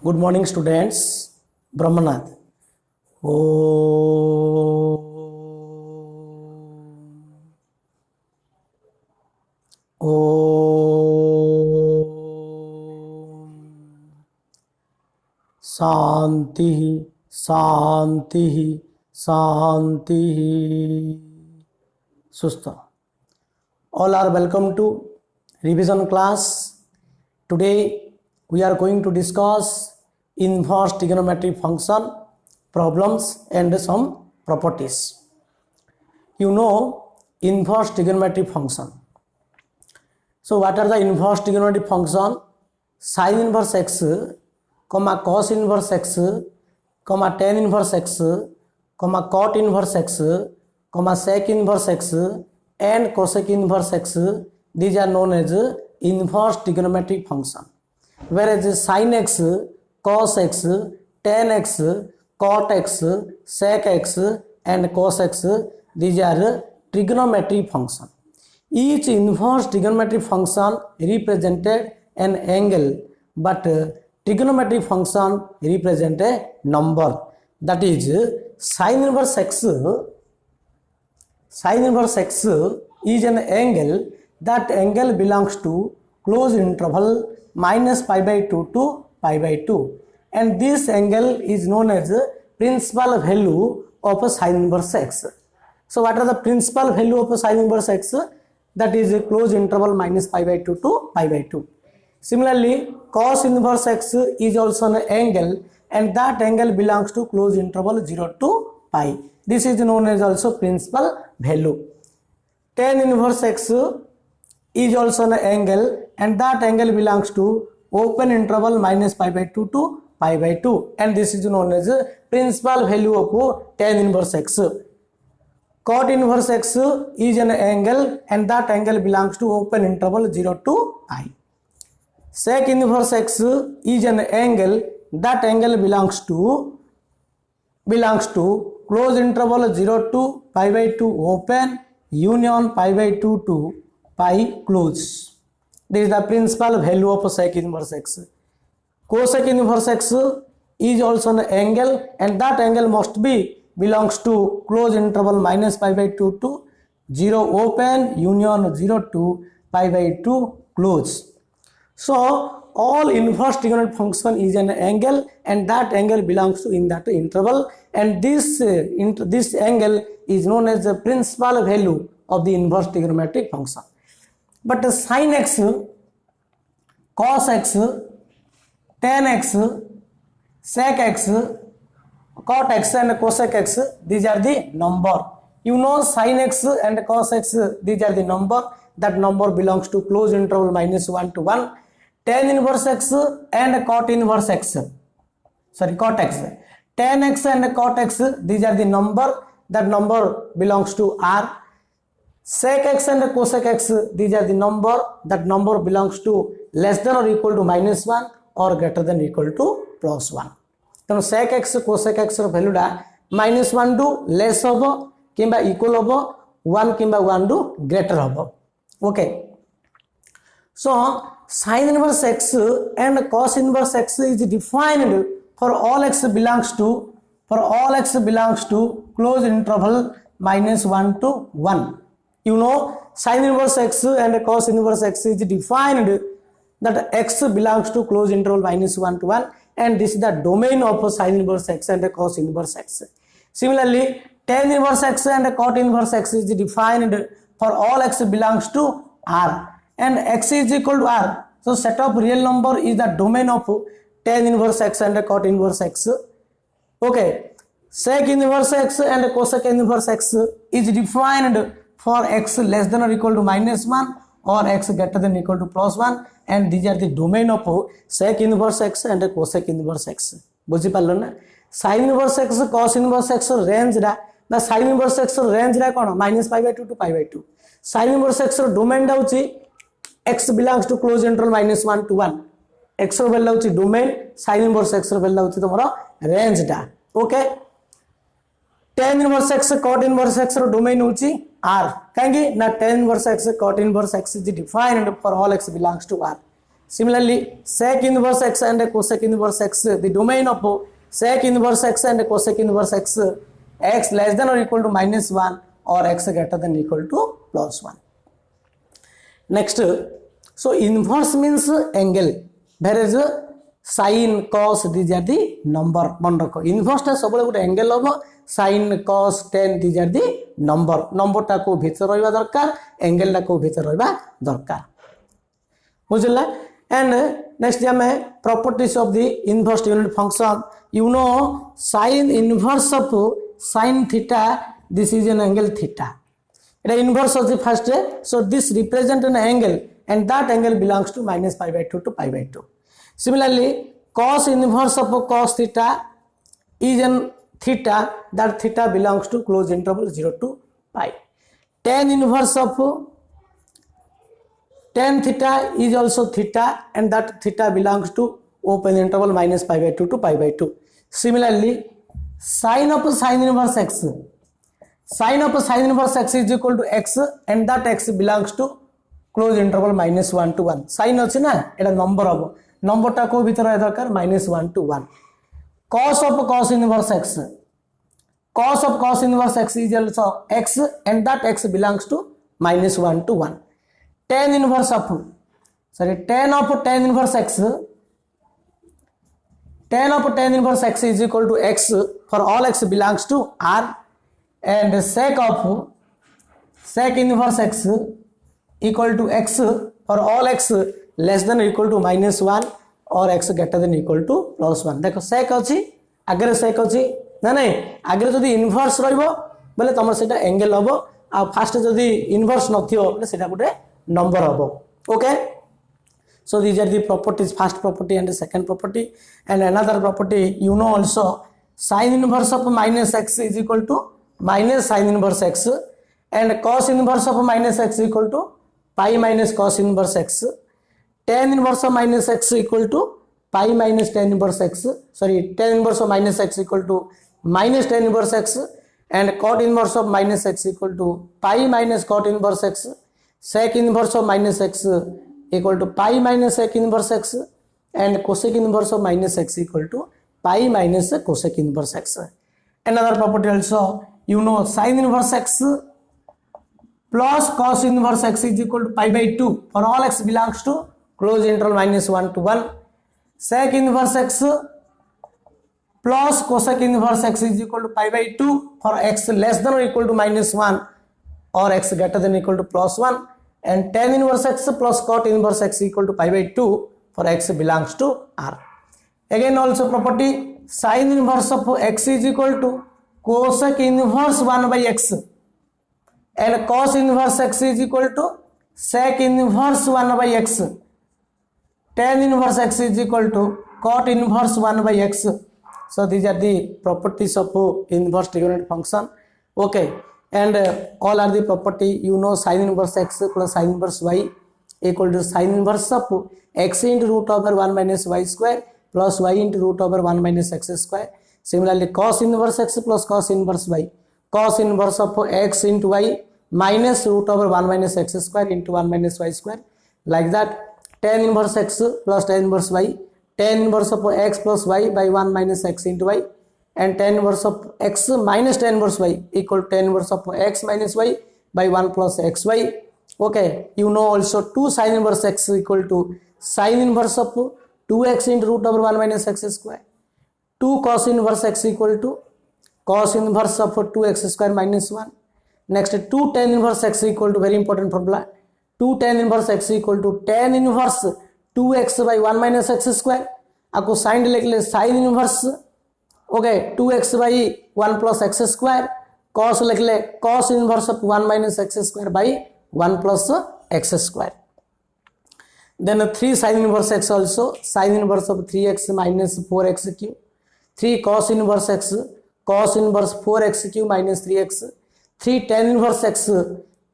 Good morning, students. Brahmanath. Om. Om. Shanti, Shanti, Shanti. Susta. All are welcome to revision class. Today we are going to discuss inverse trigonometric function, problems and some properties. You know inverse trigonometric function. So what are the inverse trigonometric function? Sin inverse x, cos inverse x, tan inverse x, cot inverse x, sec inverse x and cosec inverse x. These are known as inverse trigonometric function. Whereas sin x, cos x, tan x, cot x, sec x and cos x, these are trigonometric function. Each inverse trigonometric function represented an angle, but trigonometric function represent a number. That is sin inverse x is an angle. That angle belongs to closed interval minus pi by 2 to pi by 2, and this angle is known as principal value of sin inverse x. So what are the principal value of sin inverse x? That is a closed interval minus pi by 2 to pi by 2. Similarly, cos inverse x is also an angle, and that angle belongs to closed interval 0 to pi. This is known as also principal value. Tan inverse x is also an angle, and that angle belongs to open interval minus pi by 2 to pi by 2, and this is known as principal value of tan inverse x. Cot inverse x is an angle, and that angle belongs to open interval 0 to pi. Sec inverse x is an angle, that angle belongs to closed interval 0 to pi by 2 open union pi by 2 to pi close. This is the principal value of sec inverse x. Cosec inverse x is also an angle, and that angle must be belongs to closed interval minus pi by 2 to 0 open union 0 to pi by 2 close. So all inverse trigonometric function is an angle, and that angle belongs to in that interval, and this angle is known as the principal value of the inverse trigonometric function. But sin x, cos x, tan x, sec x, cot x and cosec x, these are the number. You know sin x and cos x, these are the number. That number belongs to closed interval minus 1 to 1. Tan inverse x and cot inverse x, cot x. Tan x and cot x, these are the number. That number belongs to R. Sec x and cosec x, these are the number. That number belongs to less than or equal to minus 1 or greater than or equal to plus 1. So sec x cosec x value da minus 1 to less hobo kimba equal hobo 1 kimba 1 to greater hobo. Okay. So sin inverse x and cos inverse x is defined for all x belongs to closed interval minus 1 to 1. You know sin inverse x and cos inverse x is defined that x belongs to closed interval minus 1 to 1, and this is the domain of sin inverse x and cos inverse x. Similarly, tan inverse x and cot inverse x is defined for all x belongs to R, and x is equal to R. So set of real number is the domain of tan inverse x and cot inverse x. Okay, sec inverse x and cosec inverse x is defined for x less than or equal to minus 1 or x greater than or equal to plus 1, and these are the domain of sec inverse x and cosec inverse x. बुझी पारल ना? sin inverse x cos inverse x range रा ना sin inverse x range रा कोन minus pi by 2 to pi by 2. sin inverse x domain दा होची x belongs to closed interval minus 1 to 1. x row value होची domain, sin inverse x रो value होची तमरो range दा. Okay, tan inverse x cot inverse x रो domain होची R. कहेंगे ना tan inverse x cot inverse x is defined for all x belongs to R. Similarly, sec inverse x and cosec inverse x, the domain of sec inverse x and cosec inverse x, x less than or equal to -1 or x greater than or equal to +1. Next, so inverse means angle, whereas sin, cos, these are the number. Inverse ta सबले गोटे angle होबो, sin, cos, tan, these are the number. Number टा को भीतर रहबा दरकार, angle टा को भीतर रहबा दरकार. बुझला? And next हमें properties of the inverse unit function. You know sin inverse of sin theta, this is an angle theta. It is inverse of the first, so this represent an angle and that angle belongs to -π/2 to π/2. Similarly, cos inverse of cos theta is an theta, that theta belongs to closed interval 0 to pi. Tan inverse of tan theta is also theta and that theta belongs to open interval -π/2 to π/2. Similarly, sin of sin inverse x, sin of sin inverse x is equal to x and that x belongs to closed interval -1 to 1. Sin अछि ना, एटा number हबो, number टा को भीतर रहे दरकार -1 to 1. Cos of cos inverse x, cos of cos inverse x is also x and that x belongs to -1 to 1. Tan inverse of, tan of tan inverse x, tan of tan inverse x is equal to x for all x belongs to R, and sec of sec inverse x equal to x for all x less than or equal to -1 or x greater than or equal to +1. देखो sec अछि, आगे sec अछि ना, नहीं आगे जदि inverse रहइबो बोले तमर सेटा एंगल हबो, आ फास्ट जदि इनवर्स नथियो बोले सेटा गुटे नंबर हबो. Okay, so these are the properties, first property and the second property. And another property, you know also sin inverse of -x is equal to minus sin inverse x, and cos inverse of -x equal to pi minus cos inverse x. Tan inverse of -x equal to pi minus tan inverse x, tan inverse of -x equal to minus tan inverse x, and cot inverse of -x equal to pi minus cot inverse x. Sec inverse of -x equal to pi minus sec inverse x, and cosec inverse of -x equal to pi minus cosec inverse x. Another property also, you know sin inverse x plus cos inverse x is equal to pi/2 for all x belongs to closed interval -1 to 1. Sec inverse x plus cosec inverse x is equal to pi/2 for x less than or equal to -1 or x greater than or equal to +1, and tan inverse x plus cot inverse x equal to pi/2 for x belongs to R. Again also property, sin inverse of x is equal to cosec inverse 1/x, and cos inverse x is equal to sec inverse 1/x. Tan inverse x is equal to cot inverse 1/x. So these are the properties of inverse trigonometric function. Okay, and all are the property, you know sin inverse x plus sin inverse y equal to sin inverse of x into root over 1 minus y square plus y into root over 1 minus x square. Similarly, cos inverse x plus cos inverse y, cos inverse of x into y minus root over 1 minus x square into 1 minus y square. Like that, tan inverse x plus tan inverse y, tan inverse of x plus y by 1 minus x into y, and tan inverse of x minus tan inverse y equal to tan inverse of x minus y by 1 plus xy. Okay, you know also 2 sin inverse x equal to sin inverse of 2x into root over 1 minus x square. 2 cos inverse x equal to cos inverse of 2x square minus 1. Next, 2 tan inverse x equal to, very important formula, 2 tan inverse x equal to tan inverse 2x by 1 minus x square. आपको sin लिख ले sin inverse, okay, 2x by 1 plus x square. Cos लिख ले cos inverse of 1 minus x square by 1 plus x square. Then 3 sin inverse x also, sin inverse of 3x minus 4x cube. 3 cos inverse x, cos inverse 4x cube minus 3x. 3 tan inverse x,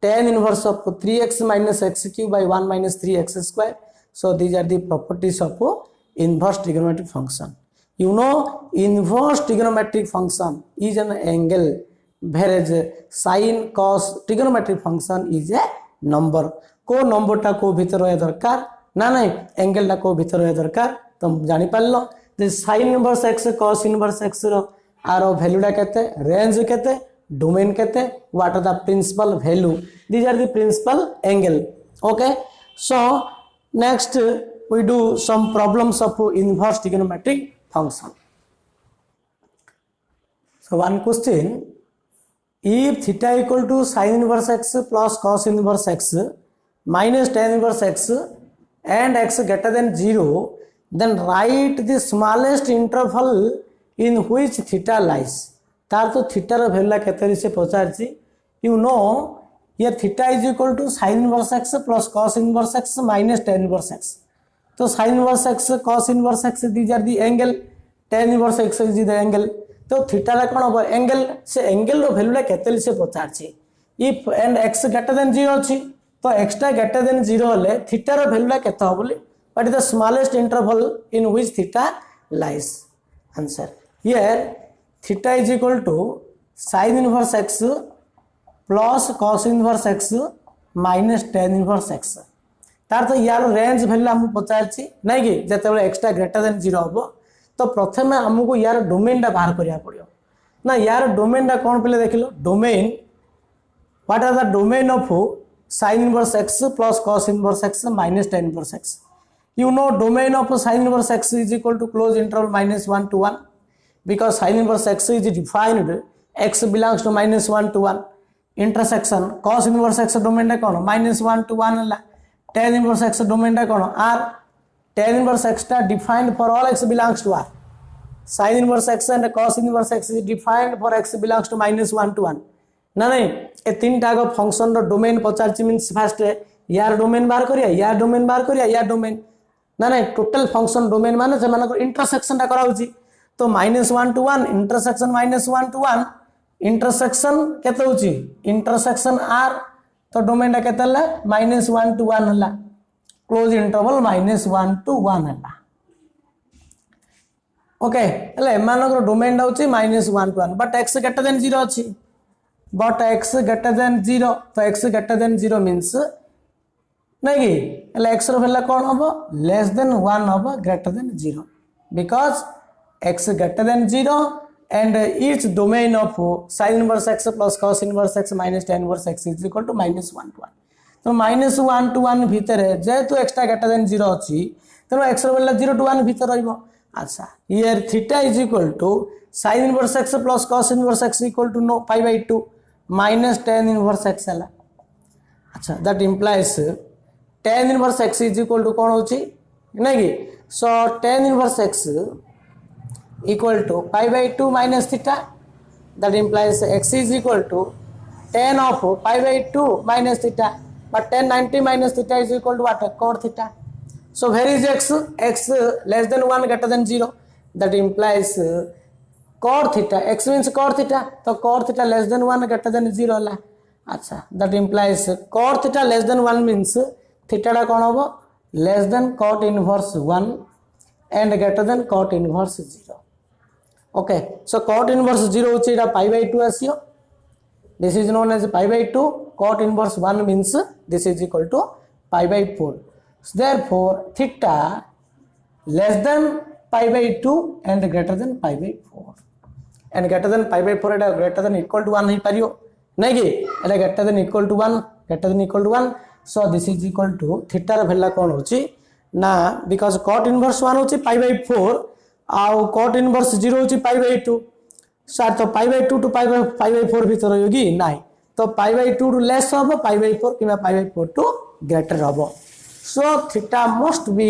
tan inverse of 3x minus x cube by 1 minus 3x square. So these are the properties of inverse trigonometric function. You know inverse trigonometric function is an angle, whereas sin cos trigonometric function is a number. को number टा को भीतर रहे दरकार ना नहीं angle टा को भीतर रहे दरकार तो जानि पारलो जे sin inverse x cos inverse x रो आर वैल्यू टा केते रेंज केते डोमेन केते what are the principal value these are the principal angle okay so next we do some problems of inverse trigonometric function. So one question, if theta equal to sin inverse x plus cos inverse x minus tan inverse x and x greater than 0, then write the smallest interval in which theta lies. तार तो theta rho value केते से पचारची you know here theta is equal to sin inverse x plus cos inverse x minus tan inverse x. तो sin inverse x cos inverse x these are the angle, tan inverse x is the angle. तो theta ला कोन हो angle से angle रो value ला केते से पचारची if and x greater than 0 अछि तो x टा ग्रेटर देन 0 होले थीटा रो वैल्यू ला केते हो बोली what is the smallest interval in which theta lies answer here theta is equal to sin inverse x plus cos inverse x minus tan inverse x तार तो यार range value हम पचारची नै कि जेतेबेले एक्स्ट्रा ग्रेटर देन 0 हबो तो प्रथमे हमको यार डोमेन टा बाहर करिया पड़ियो ना यार डोमेन टा कोन पले देखिलो domain what are the domain of sin inverse x plus cos inverse x minus tan inverse x you know domain of sin inverse x is equal to close interval -1 to 1 because sin inverse x is defined x belongs to -1 to 1 intersection cos inverse x domain टा कोन -1 to 1 हला tan inverse x domain टा कोन r tan inverse x टा defined for all x belongs to r sin inverse x and cos inverse x is defined for x belongs to -1 to 1 ना नहीं ए तीन टा को function रो domain पचारची means first यार domain बाहर करिया यार डोमेन बाहर करिया यार डोमेन ना नहीं टोटल फंक्शन डोमेन माने से माने को इंटरसेक्शन टा कराउची तो -1 to 1 इंटरसेक्शन -1 to 1 इंटरसेक्शन केते होची इंटरसेक्शन r तो डोमेन टा केते हला -1 to 1 हला क्लोज इंटरवल -1 to 1 हला ओके हले मानकर डोमेन टा होची -1 to 1 but x greater than 0 अछि बट x ग्रेटर देन 0 तो x ग्रेटर देन 0 मींस नै कि हले x रो वैल्यू कोन हबो लेस देन 1 हबो greater than 0 because x greater than 0 and each domain of sin inverse x plus cos inverse x minus tan inverse x is equal to -1 to 1 तो -1 to 1 भीतर है जेतु x greater than 0 अछि तो x row value 0 to 1 भीतर रहइबो अच्छा here theta is equal to sin inverse x plus cos inverse x equal to no pi by 2 minus tan inverse x हला अच्छा that implies tan inverse x is equal to कोन होची नै कि सो tan inverse x equal to pi by 2 minus theta that implies x is equal to tan of pi by 2 minus theta but tan 90 minus theta is equal to what cot theta so where is x less than 1 greater than 0 that implies cot theta x means cot theta तो cot theta less than 1 greater than 0 ला अच्छा that implies cot theta less than 1 means theta टा कोन होबो less than cot inverse 1 and greater than cot inverse 0 okay so cot inverse 0 होची एटा pi by 2 आसियो this is known as pi by 2 cot inverse 1 means this is equal to pi by 4 so therefore theta less than pi by 2 and greater than pi by 4 and greater than pi by 4 Etah greater than equal to 1 ही परियो नै कि एटा greater than equal to 1 greater than equal to 1 so this is equal to theta ର value कोन होची ना because cot inverse 1 होची pi by 4 आउ cot inverse 0 होची pi by 2 sir तो pi by 2 to pi by 4 भीतर होगी नाही तो pi by 2 टू लेस होबो pi by 4 किबा pi by 4 टू ग्रेटर होबो so theta must be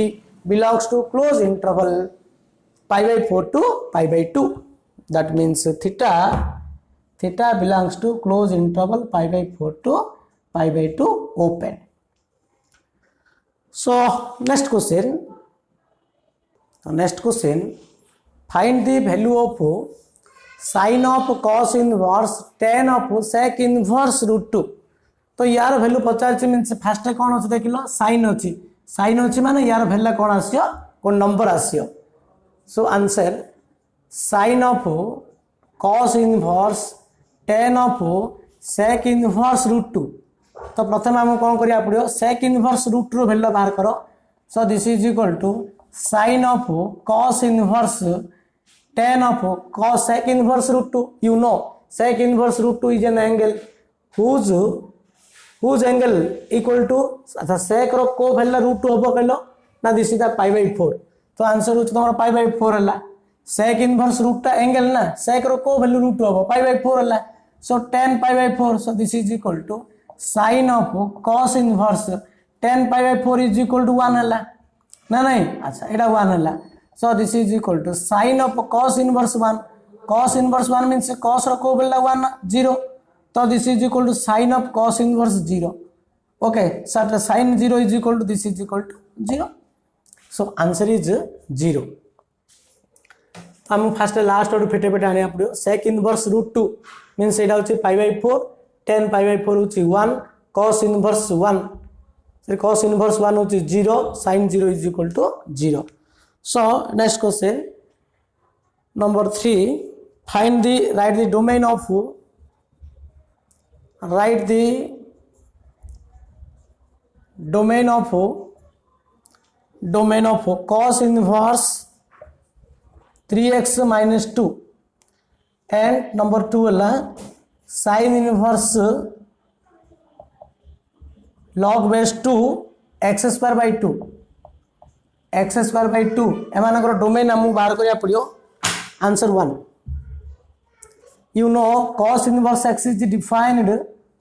belongs to close interval pi by 4 to pi by 2 that means theta belongs to close interval pi by 4 to pi by 2 open so next question find the value of sin of cos inverse tan of sec inverse root 2 तो यार value पचार means fast कौन अच्छे देख लो sin अच्छी माने यार value कौन आसियो कोन नंबर आसियो so answer sin of cos inverse tan of sec inverse root 2 तो प्रथम हम कौन करिया पड़ियो sec inverse root 2 रो वैल्यू बाहर करो So this is equal to sine of cos inverse tan of cos sec inverse root 2. You know sec inverse root 2 is an angle whose angle equal to sec रो को value root 2 होबो कहलो ना this is the pi by 4. तो answer होछ तमरा pi by 4 हला. sec inverse root टा angle ना sec रो को value root 2 होबो पाई बाय 4 हला. So tan pi by 4. So this is equal to sine of cos inverse tan pi by 4 is equal to 1 हला ना नहीं. अच्छा एटा 1 हला. So this is equal to sine of cos inverse 1. Cos inverse 1 means cos रो को value 1 0. So this is equal to sine of cos inverse 0. Okay, so sine 0 is equal to this is equal to 0. So answer is 0. हम first last और फेटे फेटे आने पड़ो. sec inverse root 2 means एटा होची pi by 4, tan pi by 4 होची 1, cos inverse 1, so cos inverse 1 होची 0, sin 0 is equal to 0. So next question number 3, write the domain of cos inverse 3x minus 2 and number 2 है sin inverse log base 2 x square by 2 एमानकर domain आमु बाहर करिया पड़ियो. Answer 1. You know cos inverse x is defined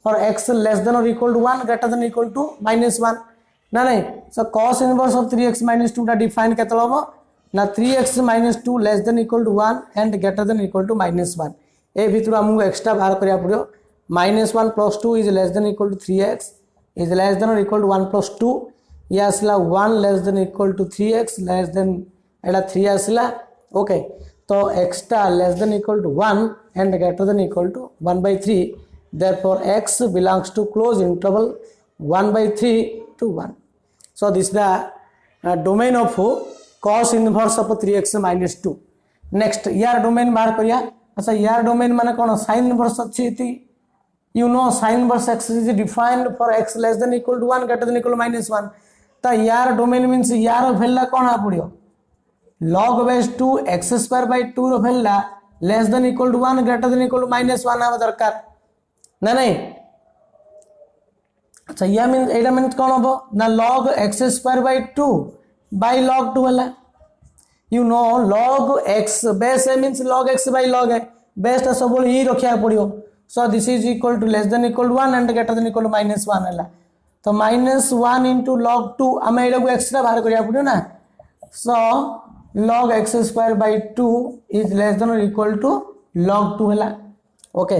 for x less than or equal to 1 greater than or equal to minus 1 ना नहीं. So cos inverse of 3x minus 2 टा define केतल होबो ना 3x minus 2 less than or equal to 1 and greater than or equal to minus 1. ए भितर आमु extra बाहर करिया पड़ियो. minus 1 plus 2 is less than or equal to 3x is less than or equal to 1 plus 2. ये आसला 1 less than equal to 3x less than एटा 3 आसला. Okay तो extra less than equal to 1 and greater than equal to 1 by 3. Therefore x belongs to close interval 1 by 3 to 1. So this is the domain of cos inverse of 3x minus 2. Next यार domain बाहर करिया. अच्छा यार domain माने कौन sin inverse अच्छी थी. You know sin inverse x is defined for x less than equal to 1 greater than equal to minus 1. तो यार डोमेन मीन्स यार वैल्यू कौन आ पड़ियो log base 2 x square by 2 रो value less than equal to 1 greater than equal to minus 1 आवा दरकार ना नहीं. अच्छा या मीन एटा मीन्स कौन होबो ना log x square by 2 by log 2 वाला. You know log x base means log x by log है base टा सब ही रखिया पड़ियो. So this is equal to less than equal to 1 and greater than equal to minus 1 है. तो minus 1 into log 2 आम एटा को एक्स्ट्रा बाहर करिया पड़ियो ना. सो log x square by 2 is less than or equal to log 2 है. ओके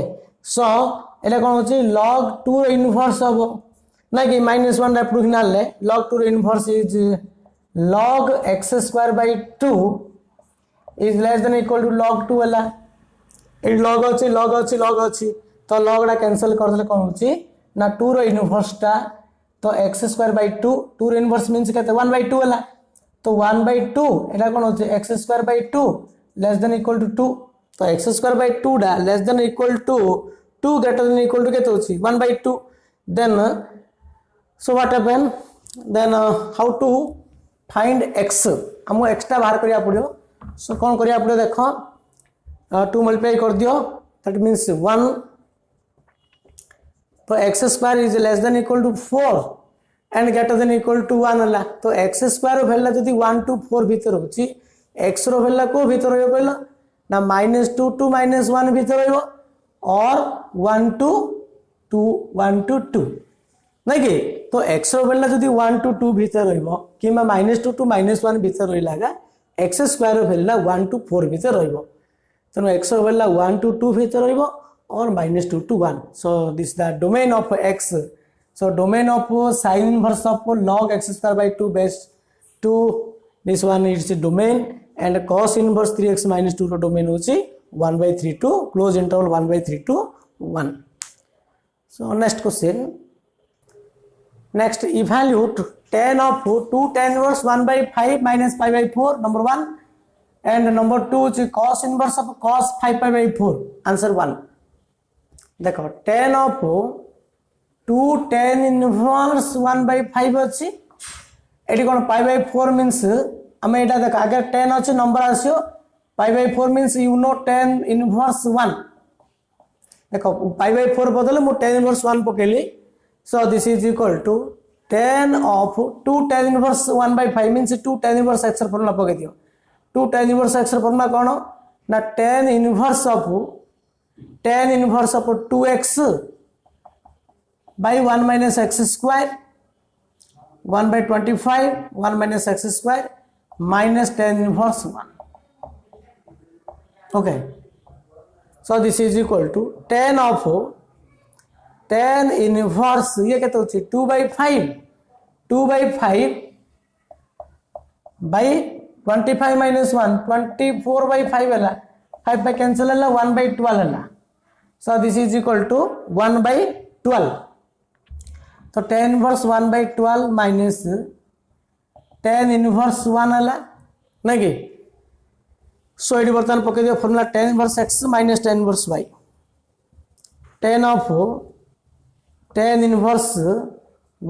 सो एटा कोन होची log 2 रो इनवर्स हबो ना कि माइनस 1 रा प्रूफ ना ले. log 2 रो inverse is log x square by 2 is less than or equal to log 2 है. ए log अछि तो log रा कैंसिल कर देले कोन होची ना 2 रो इनवर्स टा. तो x स्क्वायर बाय 2 2 रो इनवर्स मींस केते 1 बाय 2 हला. तो 1 बाय 2 एटा कोन होचे x square by 2 less than equal to 2. तो x स्क्वायर बाय 2 डा less than equal to 2 greater than equal to केते होची 1 बाय 2. Then so what happen then how to find x हमो एक्स्ट्रा बाहर करिया पड़ियो. सो कोन करिया पड़ियो देखो 2 मल्टीप्लाई कर दियो दैट मींस 1. तो x square is less than equal to 4 and greater than equal to 1 हला. तो x स्क्वायर वैल्यू जदी 1 to 4 भीतर होची x रो वैल्यू को भीतर होयो कहलो ना -2 to -1 भीतर होयो और 1 to 2 नहीं कि. तो x रो वैल्यू जदी 1 to 2 भीतर होइबो किमा -2 to -1 भीतर होइलागा x स्क्वायर रो वैल्यू 1 to 4 भीतर होइबो. तो x रो वैल्यू 1 to 2 भीतर होइबो or -2 to 1. So this is the domain of x. So domain of sin inverse of log x square by 2 base 2 this one is the domain and cos inverse 3x minus 2 ro domain होची 1 by 3 to close interval 1 by 3 to 1. So next question. Next evaluate tan of 2 tan inverse 1 by 5 minus pi by 4 number 1 and number 2 is cos inverse of cos 5 pi by 4. Answer 1. देखो tan of 2 tan inverse 1 by 5 अच्छी ये कौन पाई by 4 means आम यहाँ देख आगे 10 अच्छे number आसो pi by 4 means you know 10 inverse 1 देख पाई बाय 4 बदले मुझे 10 इनवर्स 1 पकेली so this is equal to 10 ऑफ 2 10 inverse 1 by 5 means 2 10 inverse x formula पके दियो 2 10 इनवर्स x फॉर्मूला कौन ना 10 inverse of 2x by 1 minus x square 1 by 25 1 minus x square minus 10 inverse 1 okay so this is equal to 10 of 10 inverse ये कहते होची 2 by 5 by 25 minus 1 24 by 5 है 5 by cancel है 1 by 12 है so this is equal to 1 by 12 तो 10 inverse 1 by 12 minus 10 inverse 1 है ना कि सो ये बर्तमान पके दियो formula 10 inverse x minus 10 inverse y 10 of 10 inverse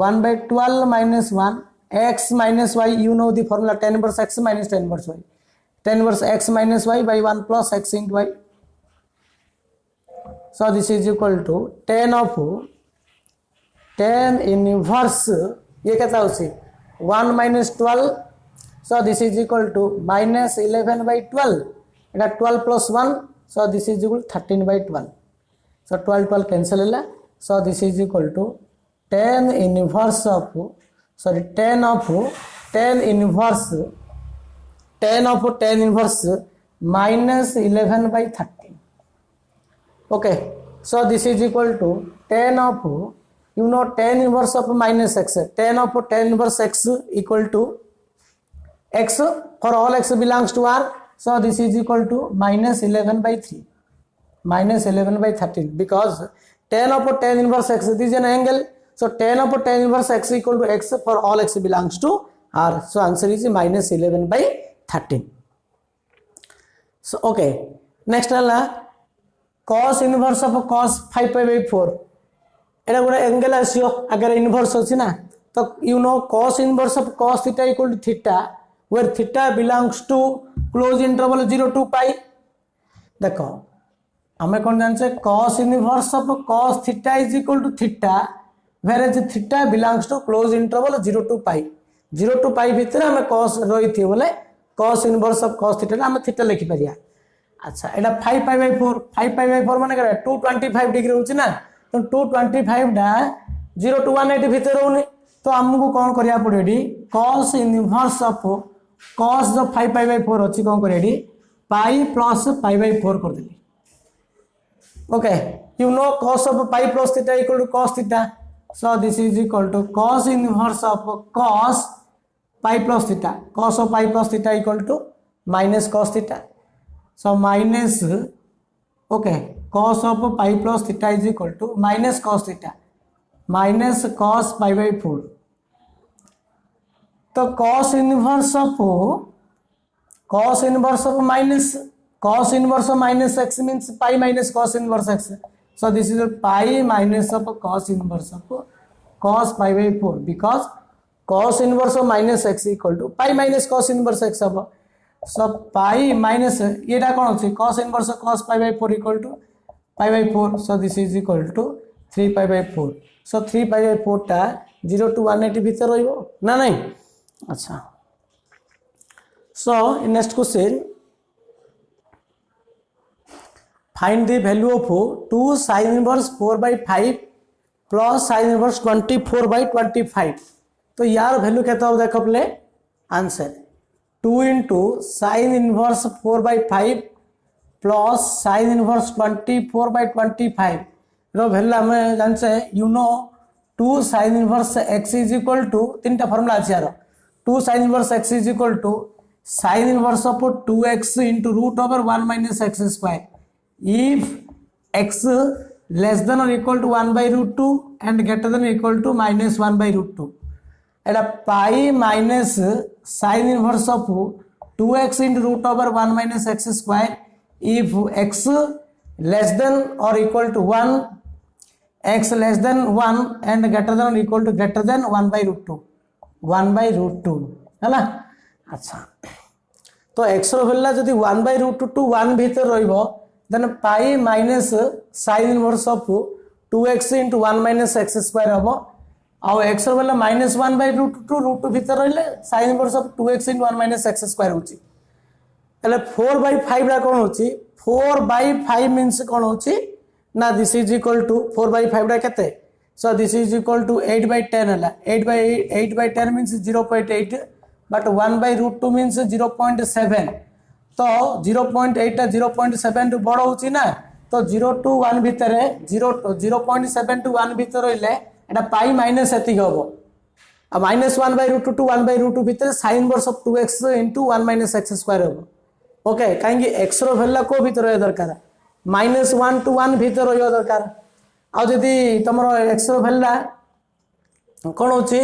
1 by 12 minus 1 x minus y you know the formula 10 inverse x minus 10 inverse y 10 inverse x minus y by 1 plus x into y so this is equal to 10 of 10 inverse ये कहता है 1 minus 12 so this is equal to minus 11 by 12 इटा 12 plus 1 so this is equal to 13 by 12 so 12 cancel है so this is equal to 10 inverse of 10 of 10 inverse minus 11 by 13 okay so this is equal to 10 of you know 10 inverse of minus x 10 of 10 inverse x equal to x for all x belongs to r so this is equal to minus 11 by 3 minus 11 by 13 because 10 of 10 inverse x this is an angle so 10 of 10 inverse x equal to x for all x belongs to r so answer is minus 11 by 13 so okay next cos inverse of cos 5 pi by 4 एटा गोटे angle आसियो अगर inverse अच्छी ना तो you know cos inverse of cos theta equal to theta where theta belongs to close interval 0 to pi देखो हमें कौन जानते cos inverse of cos theta is equal to theta where theta belongs to close interval 0 to pi 0 to pi भितर हमें cos रही थी बोले cos inverse of cos theta हमें थीटा लिखि परिया अच्छा एटा 5 pi by 4 माने करे 225 डिग्री होची ना तो 225 डा 0 to 180 भीतर होनी तो हमको कौन करिया पड़ेडी cos इनवर्स ऑफ cos जो 5 pi by 4 अछि कौन करेडी पाई प्लस pi by 4 कर देली okay you know cos of pi plus theta equal to cos theta so this is equal to cos inverse of cos pi plus theta cos of pi plus theta equal to minus cos theta so minus okay cos of pi plus theta is equal to minus cos theta minus cos pi by 4 तो cos inverse of minus x means pi minus cos inverse x so this is pi minus of cos inverse of cos pi by 4 because cos inverse of minus x equal to pi minus cos inverse x of so pi minus ये कौन अच्छे cos inverse of cos pi by 4 equal to pi by 4 so this is equal to 3 pi by 4 so 3 pi by 4 टा 0 to 180 भीतर रहिबो ना नहीं अच्छा so in next question find the value of 2 sin inverse 4 by 5 plus sin inverse 24 by 25 तो यार value कहता हो देखो play answer 2 into sin inverse 4 by 5 plus sin inverse 24 by 25 row value हमें जानते हैं you know 2 sin inverse x is equal to तीन टा फार्मूला আছে यार 2 sin inverse x is equal to sin inverse of 2x into root over 1 minus x square if x less than or equal to 1 by root 2 and greater than or equal to minus 1 by root 2 Etah pi minus sin inverse of 2x into root over 1 minus x square if x less than or equal to 1 x less than 1 and greater than or equal to greater than 1 by root 2 1/√2 है ना। अच्छा तो x रो value जदि 1/√2 to 1 भीतर रहिबो then pi minus sin inverse of 2x into 1 minus x square हबो आउ x row value -1/√2 to √2 भीतर रहिले sin inverse of 2x into 1 minus x square होची એટલે 4/5 रा कोन होची 4/5 मींस कोन होची ना दिस इज इक्वल टू 4/5 रा केते so this is equal to 8/10 हला 8/10 मींस 0.8 बट 1/√2 मींस 0.7 तो 0.8 टा 0.7 टू बड़ होची ना तो 0 to 1 भीतर 0.7 to 1 भीतर रहिले एटा पाई माइनस एतिक हबो आ -1/√2 टू 1/√2 भीतर sin inverse of 2x into 1 minus x square हबो ओके काहेकि x रो वैल्यू को भीतर रहे दरकार -1 to 1 भीतर रहियो दरकार आ जदी तमरो x रो वैल्यू कोन होची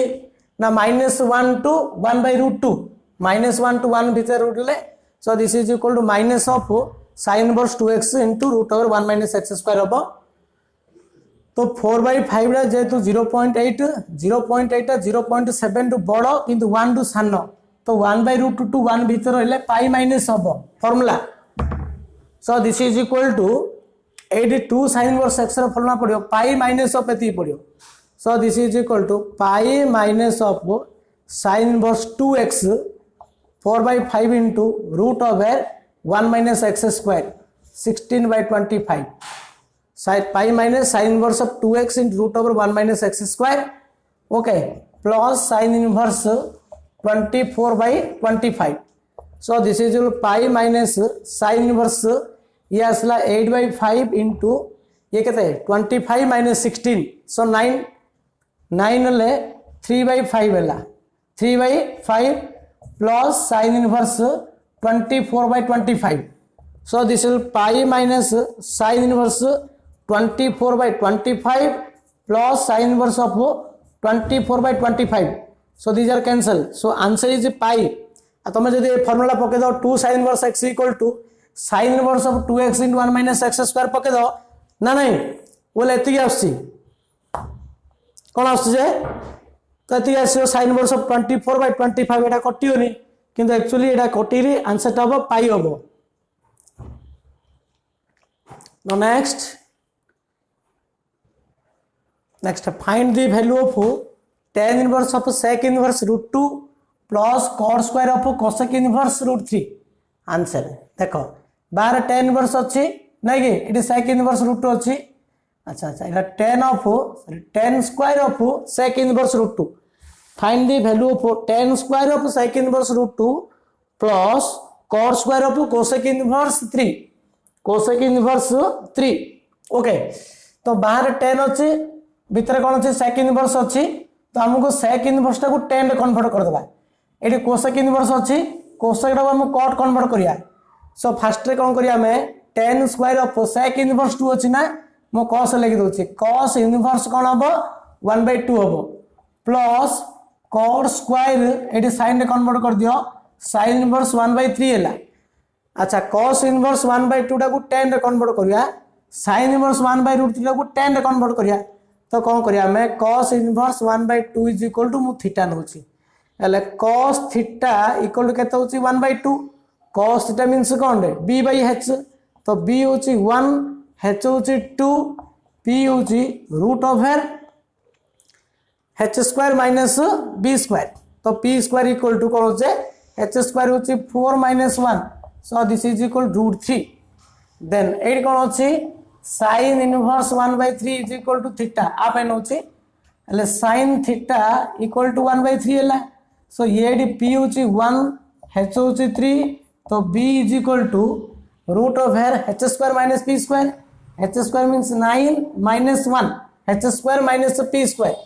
ना -1 to 1/√2 -1 to 1 भीतर रुटले so this is equal to minus of sin inverse 2x into √1 minus x square हबो तो 4/5 रा जेतु 0.8 टा 0.7 टू बड़ किंतु 1 टू सान तो 1/√2 टू 1 भीतर रहले पाई माइनस हबो formula so this is equal to 82 sin inverse x रा फार्मूला पडियो पाई माइनस ऑफ एती पडियो so this is equal to pi minus of sin inverse 2x 4/5 into root over 1 minus x square 16/25 pi minus sin inverse of 2x into root over 1 minus x square okay plus sin inverse 24/25 so this is equal pi minus sin inverse ये असला 8/5 into ये कहते हैं 25 minus 16 so 9 ले 3/5 है 3/5 plus sin inverse 24/25 so this will pi minus sin inverse 24/25 plus sin inverse of 24/25 so these are cancel so answer is pi तुम जब formula पके दो 2 sin inverse x equal to sin inverse of 2x into 1 minus x square पके दो ना नहीं बोले एति आसी कोन आसी जे तो एति आसी sin inverse of 24/25 एटा कटियोनी किंतु एक्चुअली एटा कटिरी आंसर टा हो पाई होबो no next find the value of tan inverse of sec inverse √2 plus cot square of cosec inverse √3 answer देखो बाहर tan इनवर्स अछि नै कि एटी sec इनवर्स √2 अछि अच्छा अच्छा एटा tan square of sec inverse √2 find the value of tan square of sec inverse √2 plus cot square of cosec inverse 3 cosec inverse 3 okay तो बाहर tan अछि भीतर कोन अछि sec inverse अछि तो हमको sec inverse टा को tan रे कन्वर्ट कर देबा एटी cosec inverse अछि cosec टा हम cot कन्वर्ट करिया सो फर्स्ट रे कोन करिया हमें tan square of sec inverse 2 अछि ना मो cos लिखि दोछि cos inverse कोन हबो 1/2 हबो plus cot square eighty sin रे कन्वर्ट कर दियो sin इनवर्स 1/3 हैला अच्छा cos इनवर्स 1/2 टा को tan रे कन्वर्ट करिया sin इनवर्स 1/√3 टा को tan रे कन्वर्ट करिया तो कोन करिया मैं cos inverse 1/2 is equal to मु थीटा नोची हैले cos थीटा इक्वल टू केते होची 1/2 cos थीटा मींस कोन रे b/h तो b होची 1 h होची 2 p होची root over h square minus b square तो p स्क्वायर इक्वल टू कौन होचे h स्क्वायर होची 4 minus 1 so this is equal to √3 then 8 कौन होची sin inverse 1/3 is equal to theta आप एन होची એટલે sin theta equal to 1/3 हैला so ये डी p होची 1 h होची 3 तो b is equal to root over h square minus p square h square means 9 minus 1 h square minus p square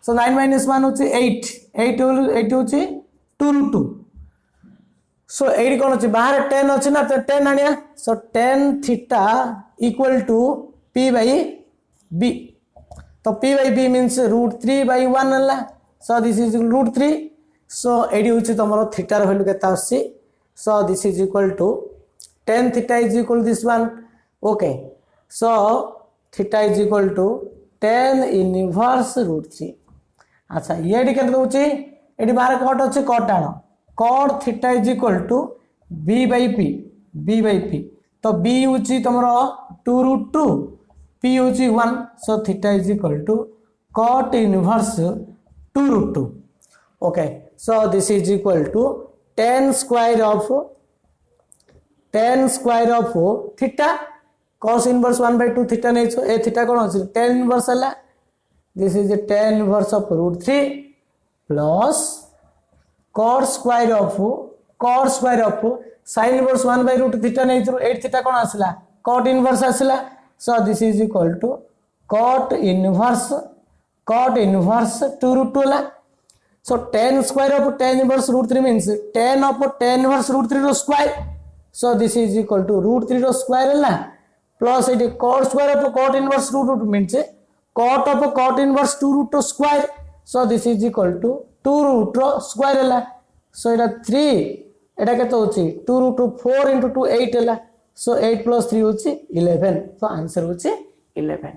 so 9 minus 1 होची 8 होची 2√2 so 8 कोन होची बाहर 10 होची ना तो 10 आनिया so tan theta equal to p by b तो p by b means √3/1 हला so this is equal to √3 so 8 होची तमरो थीटा रो वैल्यू केता आसी so this is equal to tan theta is equal to this one okay so theta is equal to tan inverse √3 अच्छा ये D केते होची ये बाहर cut अच्छे cot आण cot theta is equal to b by p तो b हूँ तुम 2√2 पी हूँ 1 so theta is equal to cot inverse 2√2 okay so this is equal to tan square of theta cos inverse 1/2 theta नहीं ए theta कौन होची tan inverse है this is the tan inverse of √3 plus cot square of sin inverse 1/√2 theta नहीं 8 theta कौन आसला cot inverse आसला so this is equal to cot inverse 2√2 La so tan square of tan inverse √3 means tan of tan inverse √3 row square so this is equal to √3 row square है plus it cot square of cot inverse √2 means cot of cot inverse 2√2 square so this is equal to 2 row square है so এটা 3 এটা কেতে হচ্ছে 2√2 4 into 2 8 है so 8 plus 3 হচ্ছে 11 so answer হচ্ছে 11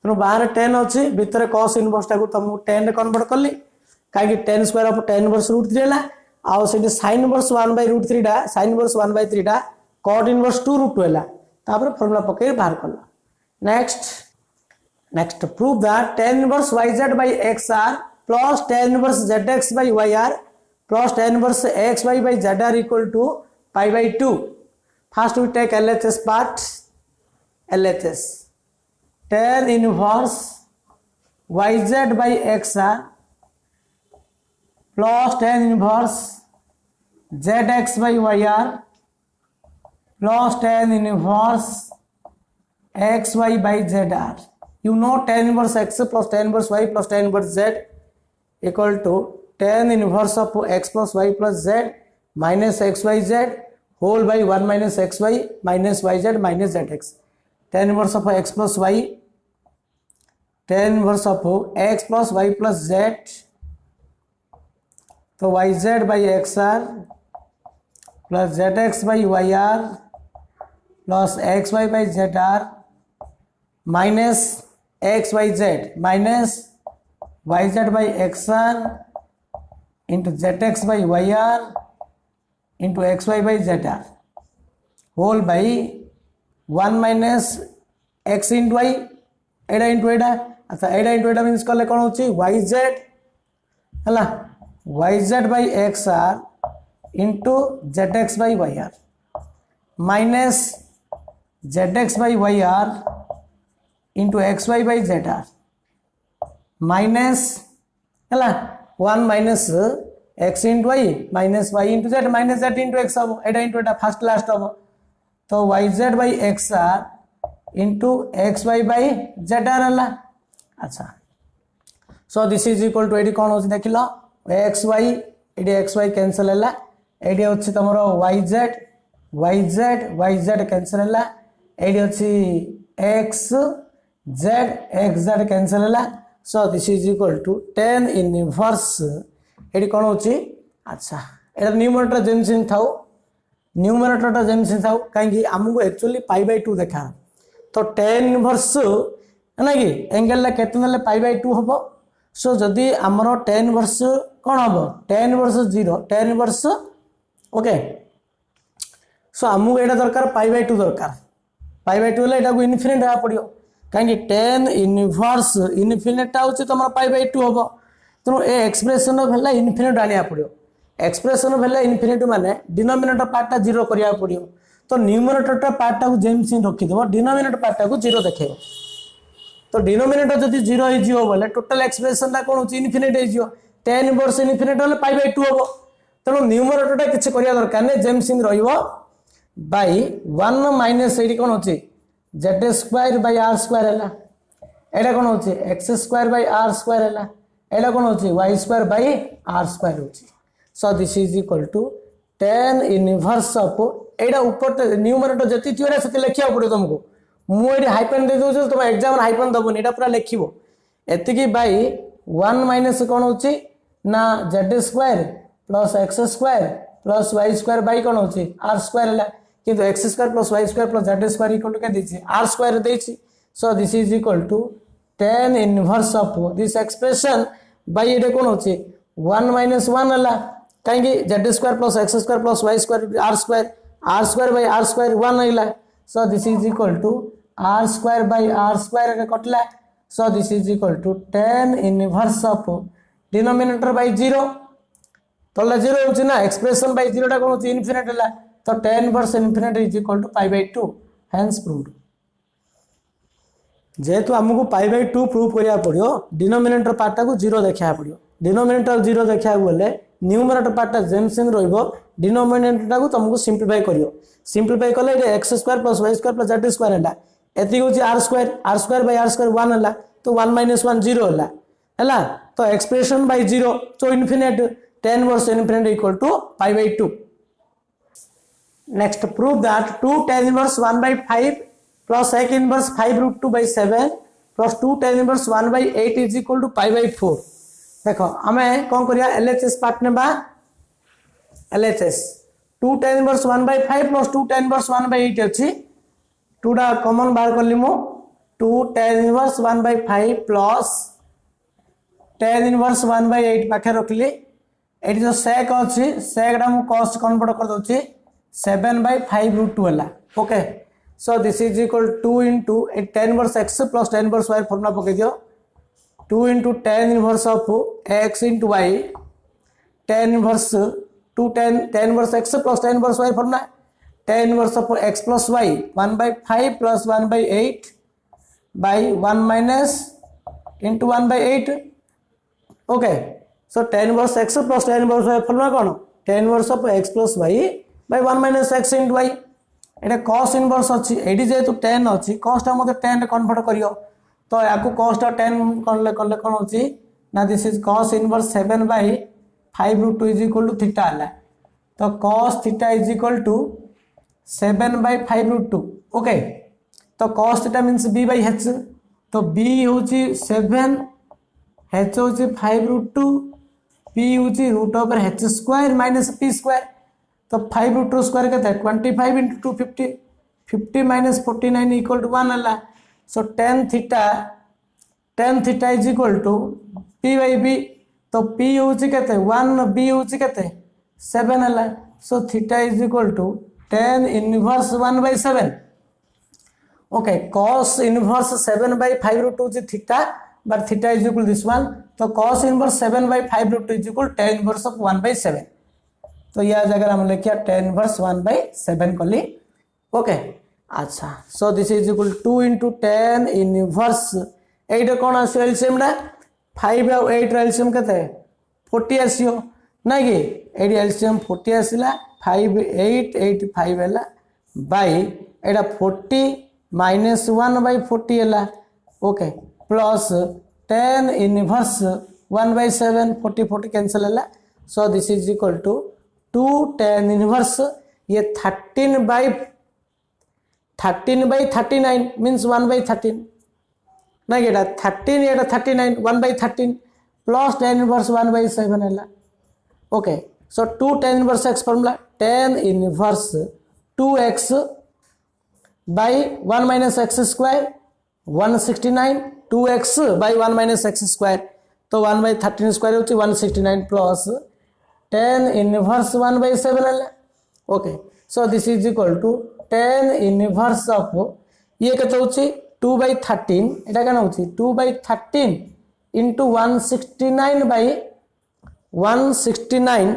तेणु बाहर 10 अच्छी भितर cos इनवर्स टाक तुमको 10 रे कन्वर्ट कली कहीं tan square of tan inverse √3 है आउ से sin इनवर्स 1/√3 डा sin इनवर्स 1/3 डा cot इनवर्स 2√2 है तापर फार्मूला पकई बाहर कल next prove that tan inverse yz by xr plus tan inverse zx by yr plus tan inverse xy by zr equal to pi/2 first we take LHS part LHS tan inverse yz by xr plus tan inverse zx by yr plus tan inverse xy by zr you know tan inverse x plus tan inverse y plus tan inverse z equal to tan inverse of x plus y plus z minus xyz whole by 1 minus xy minus yz minus zx tan inverse of x plus y tan inverse of x plus y plus z तो yz by xr plus zx by yr plus xy by zr minus xyz minus yz by xr into zx by yr into xy by zr whole by 1 minus x into y एडा into एडा अच्छा एडा into एडा means कले कौन होची yz हला yz by xr into zx by yr minus zx by yr into xy by zr minus हला 1 minus x into y minus y into z minus z into x अब एडा into एडा first last अब तो yz by xr into xy by zr हला अच्छा so this is equal to एडी कौन होची देखिलो xy एडी xy कैंसिल हला एडी होची तमरो yz कैंसिल हला एडी होची xz कैंसिल हला so this is equal to tan inverse एडी कौन होची अच्छा एडा न्यूमरेटर जेमसिन थाउ न्यूमरेटर जेमसिन थाउ काहे हमको एक्चुअली π/2 देखा तो tan इनवर्स है ना कि एंगल केते नेले π/2 हबो सो जदी हमरो tan इनवर्स कोन हबो tan inverse 0 tan inverse okay so हमको एटा दरकार π/2 दरकार π/2 ले एटा को इन्फिनिट आ पड़ियो काहे tan इनवर्स इन्फिनिट आउची तमरो π/2 हबो तो ए एक्सप्रेशन भेला इन्फिनिट आनिया पड़ियो एक्सप्रेशन भेला इन्फिनिट माने डिनोमिनेटर पार्ट 0 करिया पड़ियो तो न्यूमरेटर पार्ट को जेम्स रखी देव डिनोमिनेटर पार्ट को 0 देखेब तो डिनोमिनेटर जब 0 हो बोले टोटल एक्सप्रेशन कौन हो इनफिनिट हो tan इनवर्स इनफिनिट होले π/2 हम तेणु न्यूमरेटर किसी करिया दरकार नहीं जेम्स रहिबो बाय 1 माइनस एडी कौन होची z square by r square हला एडा कौन होची x square by r square हला एडा कौन होची y square by r square होची so this is equal to tan inverse of एडा ऊपर न्यूमरेटर जति थियोरा सते लिखिया पड़ो तुमको मु एडी हाइपेन दे दोछ तुम एग्जाम हाइपेन दबोनी एडा पूरा लिखिबो एतिकी बाय 1 माइनस कौन होची ना z square plus x square plus y square by कौन होची r स्क्वायर हला किंतु x square plus y square plus z square equal to के देछि r स्क्वायर देछि so this is equal to tan inverse of this expression by ये कौन होची 1 माइनस 1 है कहीं z square plus x square plus y square r square by r square 1 है so this is equal to r square by r square कटला so this is equal to tan inverse of denominator by 0 तले 0 होची ना expression by 0 टा कौन होची infinite है तो tan inverse infinite is equal to pi by 2 hence proved जेहेतु आमको पाई बाई 2 प्रूव करिया पड़ियो डिनोमिनेटर पार्टा को 0 देखा पड़ियो डिनोमिनेटर 0 देखा गले न्यूमरेटर पार्टा जेम सेम रहिबो डिनोमिनेटर को तुमको सिंपलीफाई करियो सिंपलीफाई कले x square plus y square plus z square है एति होची r square by r square 1 है तो 1 माइनस 1 0 है तो एक्सप्रेशन बाय 0 तो infinite tan inverse infinite equal to pi by 2 next prove that 2 tan inverse 1 by 5 plus sec inverse 5 root 2 by 7 plus 2 tan inverse 1 by 8 is equal to pi by 4 देखो हमें कौन करिया LHS पार्ट ने बा LHS 2 tan inverse 1 by 5 plus 2 tan inverse 1 by 8 अच्छी 2 डा common बाहर कर limo 2 tan inverse 1 by 5 plus tan inverse 1 by 8 पाखे रखली एटी जो sec अच्छी sec डा मु cos कन्वर्ट कर दोची 7 by 5 root 2 है okay so this is equal 2 into tan inverse x plus tan inverse y formula पके दियो 2 into tan inverse of x into y tan inverse 2 tan inverse x plus tan inverse y formula tan inverse of x plus y 1 by 5 plus 1 by 8 by 1 minus into 1 by 8 okay so tan inverse x plus tan inverse y formula कौन tan inverse of x plus y by 1 minus x into y Etah cos inverse अच्छी AD जेतु tan अच्छी cos टा मते tan रे convert करियो तो याकू cos टा tan करले कोन होची ना this is cos inverse 7 by 5 root 2 is equal to theta हला तो cos theta is equal to 7 by 5 root 2 okay तो cos theta means b by h तो b होची 7 h होची 5 root 2 p होची root over h square minus p square तो 5 root 2 square कहते हैं 25 into 250 50 minus 49 equal to 1 है so tan theta is equal to p by b तो p होची कहते 1 b होची कहते 7 है so theta is equal to tan inverse 1 by 7 okay cos inverse 7 by 5 root 2 is theta but theta is equal to this one तो cos inverse 7 by 5 root 2 is equal to tan inverse of 1 by 7 तो यह जगह हम लिखिया tan inverse 1 by 7 कली okay अच्छा so this is equal 2 into tan inverse 8 कौन आसो एलसीएम ला 5 और 8 एलसीएम केते 40 आसियो ना कि 8 एलसीएम 40 आसिला 5 8 8 5 हैला बाय एटा 40 minus 1 by 40 हैला okay plus tan inverse 1 by 7 40 40 cancel हैला so this is equal to 2 tan inverse ये 13 by 39 means 1 by 13 ना ये 13 ये 39 1 by 13 plus tan inverse 1 by 7 है okay so 2 tan inverse x formula tan inverse 2x by 1 minus x square 169 2x by 1 minus x square तो 1 by 13 square होची 169 plus tan inverse 1 by 7 है okay so this is equal to tan inverse of ये केते होची 2 by 13 एटा केना होची 2 by 13 into 169 by 169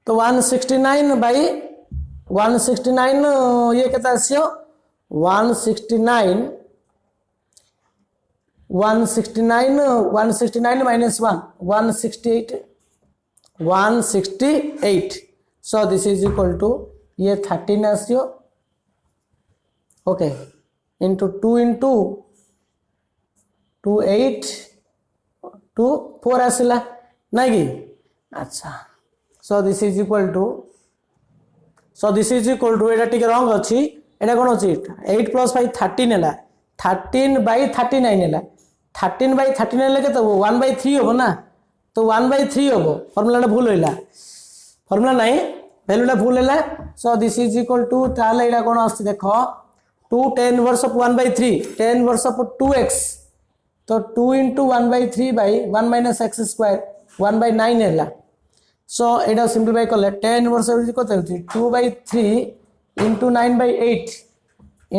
तो 169 by 169 ये केते आसियो 169 minus 1 168 so this is equal to ये 13 आसियो ओके into 2 into 2 8 2 4 आसिला ना कि अच्छा so this is equal to एटा टिके रंग अछि एटा कोन अछि 8 plus 5 13 हैला 13 by 39 हैला 13 by 39 हेले केते 1 by 3 हो ना तो 1 by 3 हो फार्मूला भूल होइला फार्मूला नहीं वैल्यूटा भूल हैला so this is equal to ताले एटा कोन आछि देखो 2 tan inverse of 1 by 3 tan inverse of 2x तो 2 into 1/3 by 1 minus x square 1/9 है। सो यहाँ सिंप्लीफाई कले 10 इनवर्स कत 2/3 इंटू 9/8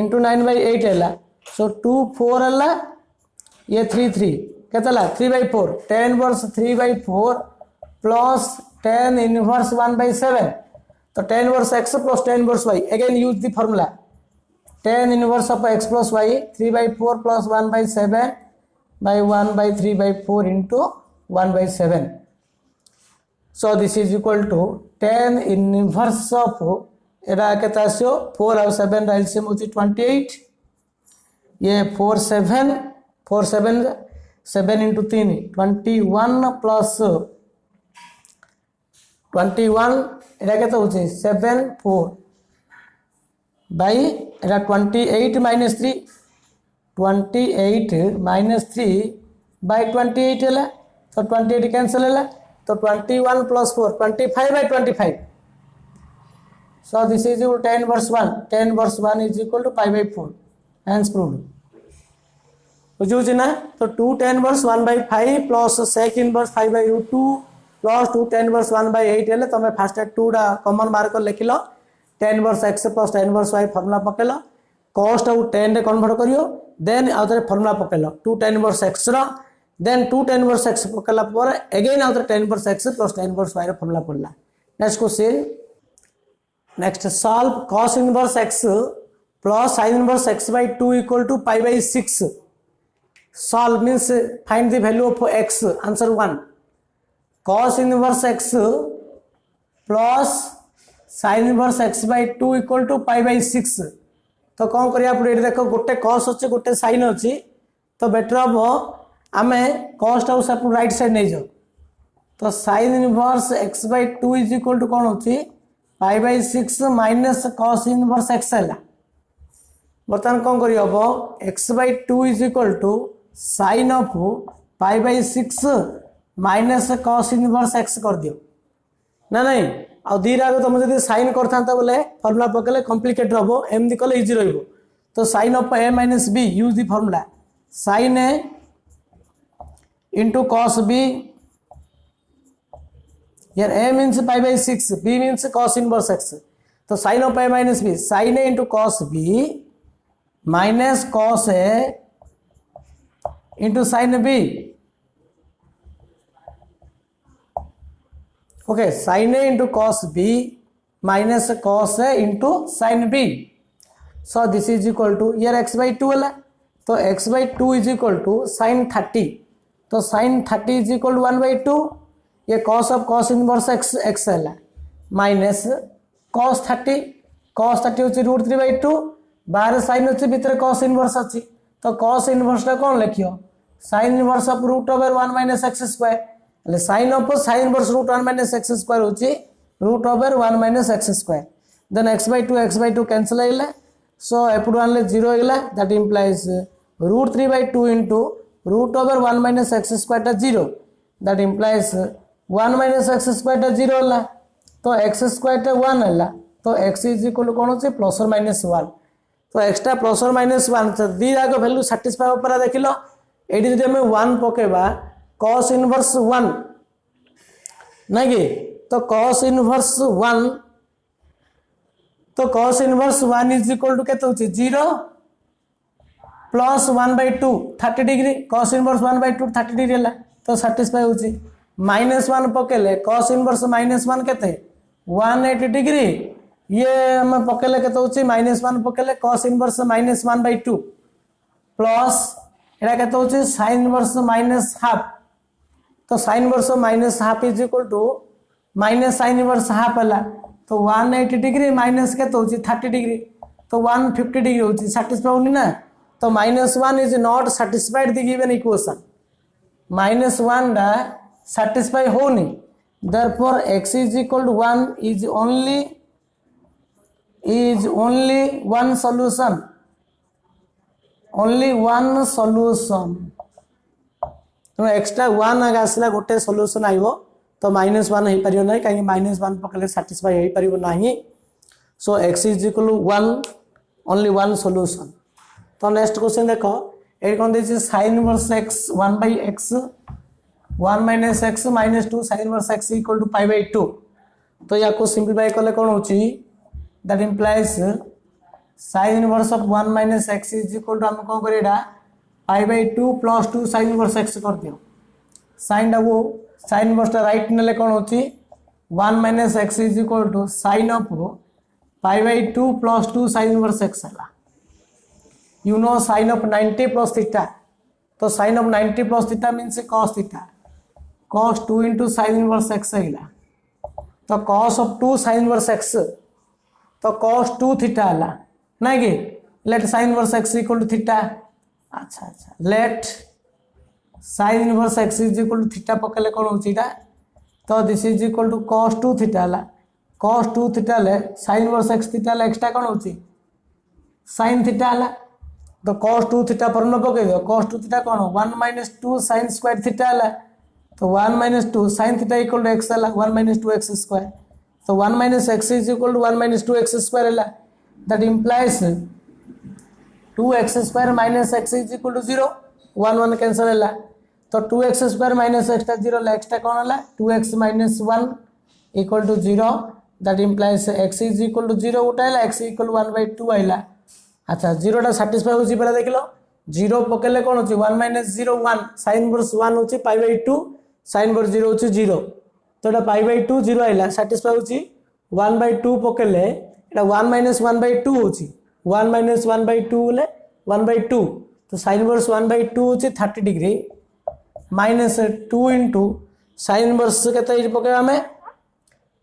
इंटू 9/8 है। सो 2 4 है ये 3 3 के 3/4 10 इनवर्स 3/4 प्लस 10 इनवर्स 1/7 तो 10 inverse x plus 10 inverse y again use the formula 10 inverse of x plus y 3/4 plus 1/7 by 1/3/4 into 1/7. So this is equal to 10 inverse of era केता आसियो 4 और 7 रा LCM होची 28 ये 4 7 7 into 3 21 plus 21 era केता होची 7 4 by era 28 minus 3 28 minus 3 by 28 है तो 28 cancel है तो 21 plus 4 25 by 25. So this is equal to 10 verse 1. 10 verse 1 is equal to pi by 4. Hence proved. बुझुची ना तो 2 10 verse 1 by 5 plus sec inverse 5 by root 2 plus 2 10 verse 1 by 8 है तो मैं first 2 डा कॉमन मार्क लिख लो 10 verse x plus 10 verse y formula पकेलो cos टाउ 10 रे कन्वर्ट करियो देन आउथरे फार्मूला पकेलो 2 10 verse x रो देन 2 10 verse x पकेला पर अगेन आउथरे 10 verse x plus 10 verse y रो फार्मूला पड़ला. Next question next solve cos inverse x plus sin inverse x by 2 equal to pi by 6. Solve means find the value of x. Answer 1. Cos inverse x plus sin inverse x by 2 equal to pi by 6. तो कौन करिया पड़े देखो गोटे cos अच्छे गोटे sin अच्छी तो बेटर हम आमे cos टाउ सब राइट साइड नहीं जाओ तो sin inverse x by 2 is equal to कौन होती pi by 6 minus cos inverse x है बर्तमान कौन करिया x by 2 is equal to sin of pi by 6 minus cos inverse x कर दियो ना नहीं आ दीर आगे तुम जब साइन करता बोले फॉर्मूला पकड़े कॉम्प्लिकेट रहो एमती कले इजी रहिबो तो sine of a minus b use the formula sine a into cos b here a means pi by 6 b means cos inverse x तो sine of a minus b sine a into cos b minus cos a into sin b okay sin a into cos b minus cos a into sin b. So this is equal to here x by 2 है तो x by 2 is equal to sin 30 तो sin 30 is equal to 1 by 2 ये cos of cos inverse x है minus cos 30 होची root 3 by 2 बाहर sin होची भीतर cos inverse अच्छी तो cos inverse टा कौन लिखियो sin inverse of root over 1 minus x square sine of sine inverse root 1 minus x square होची root over 1 minus x square then x by 2 cancel आइला सो एपटू आनले 0 आइला that implies root 3 by 2 into root over 1 minus x square टा 0 that implies 1 minus x square टा 0 होला तो x square टा 1 होला तो x इज इक्वल टू कोन होची प्लस और माइनस 1 तो एक्स्ट्रा प्लस और माइनस 1 तो दी जाको वैल्यू सैटिस्फाई ऊपर देखिलो एडी जदि हम 1 पकेबा cos inverse 1 नहीं कि तो cos inverse 1 तो cos inverse 1 is equal to केते होची 0 plus 1 by 2 30 degree cos inverse 1 by 2 30 degree होला तो सैटिस्फाई होची माइनस 1 पकेले cos inverse माइनस 1 केते 180 डिग्री ये हम पकेले केते होची माइनस 1 पकेले cos inverse minus 1 by 2 plus एटा केते होची sin inverse माइनस हाफ तो sine inverse minus half is equal to minus sine inverse half है तो 180 डिग्री माइनस के तो 30 डिग्री तो 150 डिग्री होची सैटिस्फाई होनी ना तो -1 is not satisfied the given equation -1 दा सैटिस्फाई होनी therefore x is equal to 1 is only one solution तो एक्स्ट्रा 1 आगे आसला गोटे सॉल्यूशन आइबो तो -1 हो परियो नै काहे -1 पकले सैटिस्फाई हो परियो नाही सो x is equal to 1 only one solution. तो नेक्स्ट क्वेश्चन देखो ये कौन दे sin inverse x 1 by x 1 minus x minus 2 sin inverse x equal to pi by 2 तो या को सिंपलीफाई कले कौन होची that implies sin inverse of 1 minus x is equal to हम कौन करेगा pi by 2 plus 2 sin inverse x कर दियो sin टा वो sin inverse टा राइट नेले कौन होची 1 minus x is equal to sin of pi by 2 plus 2 sin inverse x है you know sin of 90 plus theta तो sin of 90 plus theta means cos theta cos 2 into sin inverse x है तो cos of 2 sin inverse x तो cos 2 theta है नहीं कि let sin inverse x equal to theta अच्छा अच्छा let sin inverse x is equal to theta पकड़ले कौन होची था तो this is equal to cos 2 theta है cos 2 theta ले sin inverse x theta ले एक्स्ट्रा कौन होची sin theta है तो cos 2 थीटा पर न पके दो cos 2 थीटा कौन 1 minus 2 sin square थीटा है तो 1 minus 2 sin theta equal to x है 1 minus 2 x square तो 1 minus x is equal to 1 minus 2 x square है that implies 2 x square minus x is equal to 0 1 1 cancel है तो 2 x square minus x टा 0 है x टा कौन है 2x minus 1 equal to 0 that implies x is equal to 0 उठा है x equal to 1 by 2 है अच्छा जीरो टा साटिस्फाई होची परा देख लो जीरो पकेले कोन होची 1 minus 0 1 sin inverse 1 होची pi by 2 sin inverse 0 होची 0 तो एटा pi by 2 0 आइला साटिस्फाई होची 1 by 2 पकेले एटा 1 minus 1 by 2 होची 1 minus 1 by 2 ले 1 by 2 तो sin inverse 1 by 2 होची 30 degree minus 2 into sin inverse केते पकेबा हमें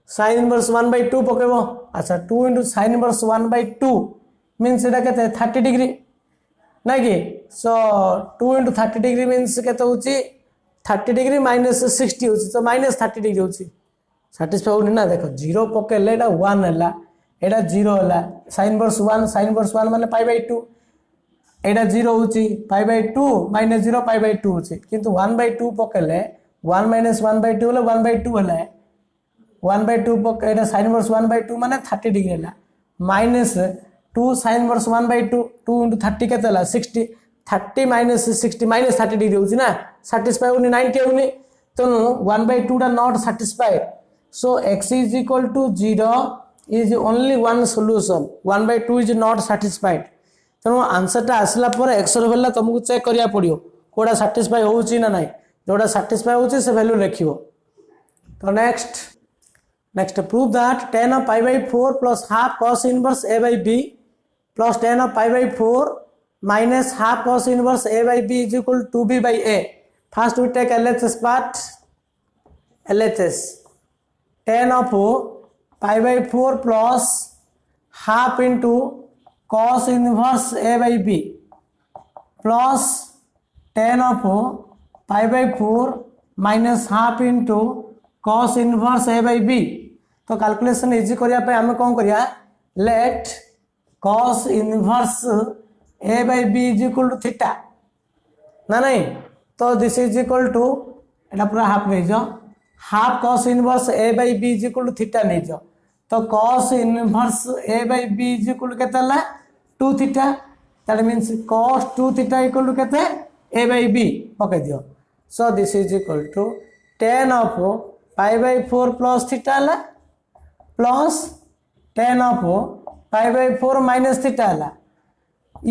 sin inverse 1 by 2 पकेबो अच्छा 2 into sin inverse 1 by 2 means एटा केते 30 डिग्री ना कि सो 2 into 30 डिग्री मीन्स केते होची 30 डिग्री minus 60 होची तो minus 30 डिग्री होची सैटिस्फाई होनी ना देखो 0 पकेले एटा 1 हला एटा 0 हला sin inverse 1 माने pi by 2 एटा 0 होची pi by 2 minus 0 pi by 2 होची किंतु 1 by 2 पकेले 1 minus 1 by 2 हला 1 by 2 हला 1 by 2 पके एटा sin inverse 1 by 2 माने 30 डिग्री हला minus 2 sin inverse 1 by 2 2 into 30 के तला 60 30 minus 60 minus 30 डिग्री होची ना satisfy होनी 90 होनी तो 1 by 2 टा not satisfied so x is equal to 0 is only one solution 1 by 2 is not satisfied तो आंसर टा आसला पर x रो वैल्यू तुमको चेक करिया पड़ियो कोडा satisfy होची ना नाही जोडा satisfy होची से वैल्यू लिखियो तो next prove that tan of pi by 4 plus half cos inverse a by b plus tan of pi by 4 minus half cos inverse a by b is equal to 2b by a. First we take LHS part. LHS. Tan of pi by 4 plus half into cos inverse a by b plus tan of pi by 4 minus half into cos inverse a by b. तो calculation easy करिया पे हमें कौन करिया late cos inverse a by b is equal to theta ना नहीं तो this is equal to एटा पूरा हाफ नहीं जो half cos inverse a by b is equal to theta नहीं जो तो cos inverse a by b is equal to केते ला 2 theta that means cos 2 theta equal to केते a by b पके दियो so this is equal to tan of pi by 4 plus theta La plus tan of pi by 4 minus theta La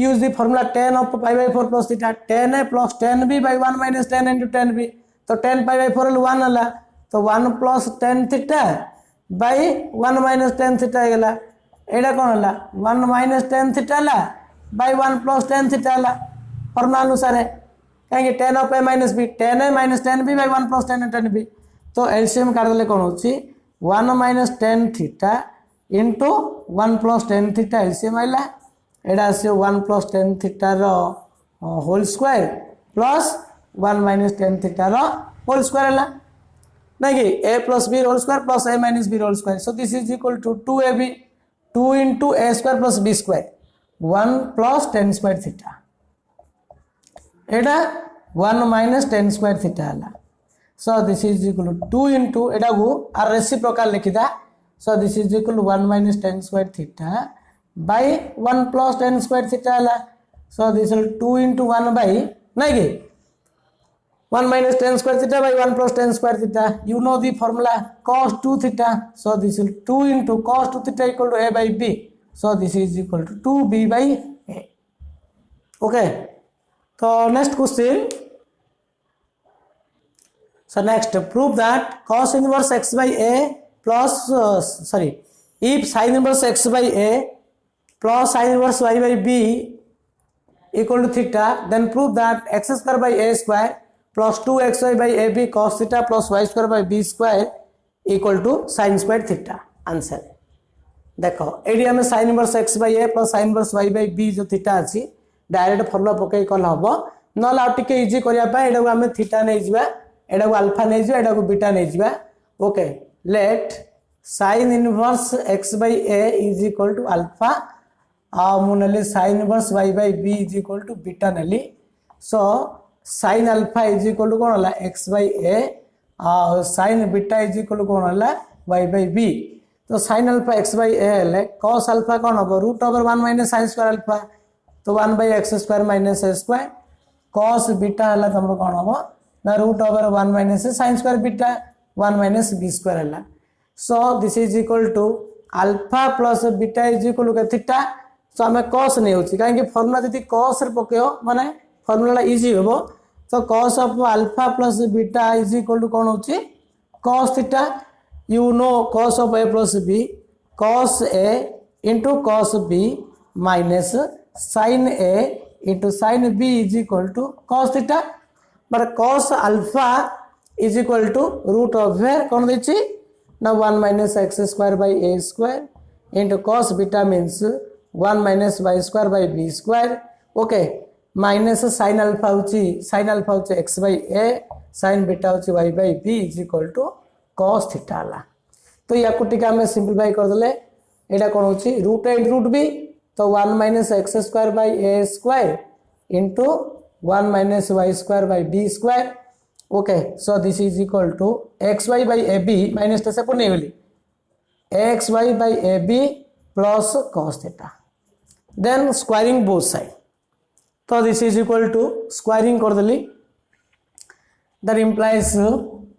use the formula tan of pi by 4 plus theta tan a plus tan b by 1 minus tan into tan b तो tan pi by 4 1 हला तो 1 plus tan theta by 1 minus tan theta गला एडा कोन हला 1 minus tan theta ला by 1 plus tan theta हला formula अनुसार है कहेंगे tan of a minus b tan a minus tan b by 1 plus tan b तो एलसीएम काट देले कोन होची 1 minus tan theta into 1 plus tan theta LCM आइला एडा से 1 plus tan theta रो whole square plus 1 minus tan theta रो whole square हला नहीं कि a plus b whole square plus a minus b whole square so this is equal to 2ab 2 into a square plus b square 1 plus tan square theta एडा 1 minus tan square theta हला so this is equal to 2 into एटा को आर reciprocal लिखिदा so this is equal to 1 minus tan square theta by 1 plus tan square theta हला So this will 2 into 1 by nahi ki 1 minus tan square theta by 1 plus tan square theta. You know the formula cos 2 theta. So this will 2 into cos 2 theta equal to a by b. So this is equal to 2b by a. Okay. So next question. So next, prove that cos inverse x by a plus if sin inverse x by a plus sin inverse y by b equal to theta, then prove that x square by a square plus 2xy by ab cos theta plus y square by b square equal to sin square theta. Answer देखो AD हमें sin inverse x by a plus sin inverse y by b जो theta अछि direct formula पकई कल हबो नला आ टिके easy करिया पय एडा हमें थीटा नै जिबा एडा को अल्फा नै जिबा एडा को बीटा नै जिबा okay let sin inverse x by a is equal to alpha मुनली sin inverse y by b is equal to beta नली so sin alpha is equal to कोन होला x by a sin beta is equal to कोन होला y by b तो sin alpha x by a ले cos alpha कोन हो root over 1 minus sin square alpha तो 1 by x square minus a square cos beta हला तमरो कोन हो ना root over 1 minus sin square beta 1 minus b square हला so this is equal to alpha plus beta is equal to theta so हमें cos नहीं होची काहे कि formula जति cos रे पकेओ माने फार्मूला इजी होबो तो cos of alpha plus beta is equal to कोन होची cos theta you know cos of a plus b cos a into cos b minus sin a into sin b is equal to cos theta but cos alpha is equal to root of where cone देची now 1 minus x square by a square into cos beta means 1 minus y square by b square okay minus sin alpha hochi x by a sin beta hochi y by b is equal to cos theta ला तो या को टिका में simplify कर देले एटा कोन होची root a into root b तो 1 minus x square by a square into 1 minus y square by b square okay so this is equal to xy by ab minus ta se Pune Holi xy by ab plus cos theta then squaring both side so this is equal to squaring कर देली that implies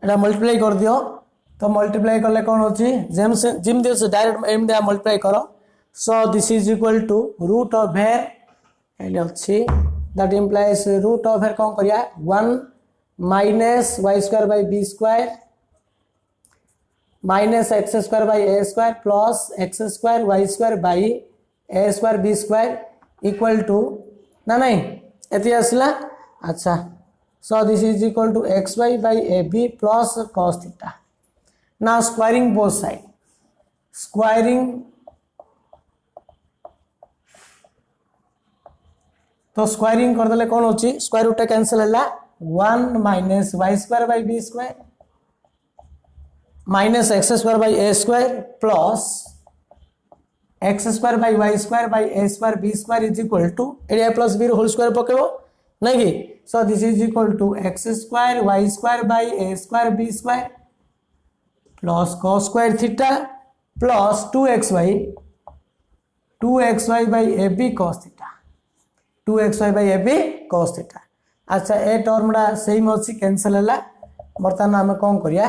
एटा multiply कर दियो तो multiply करले कोन होची जिम दिस डायरेक्ट एम दे मल्टीप्लाई करो so this is equal to root of here एले होची that implies root of here कोन करिया 1 minus y square by b square minus x square by a square plus x square y square by a square b square equal to ना नहीं एति आसला अच्छा so this is equal to xy by ab plus cos theta now squaring both side squaring तो squaring कर देले कोन होची square root cancel हला 1 minus y square by b square minus x square by a square plus x square by y square by a square b square is equal to a plus b whole square पकेबो नहीं कि so this is equal to x square y square by a square b square plus cos square theta plus 2xy by ab cos theta 2xy by ab cos theta अच्छा ए टर्मडा same अछि cancel हला बर्तन हम कोन करिया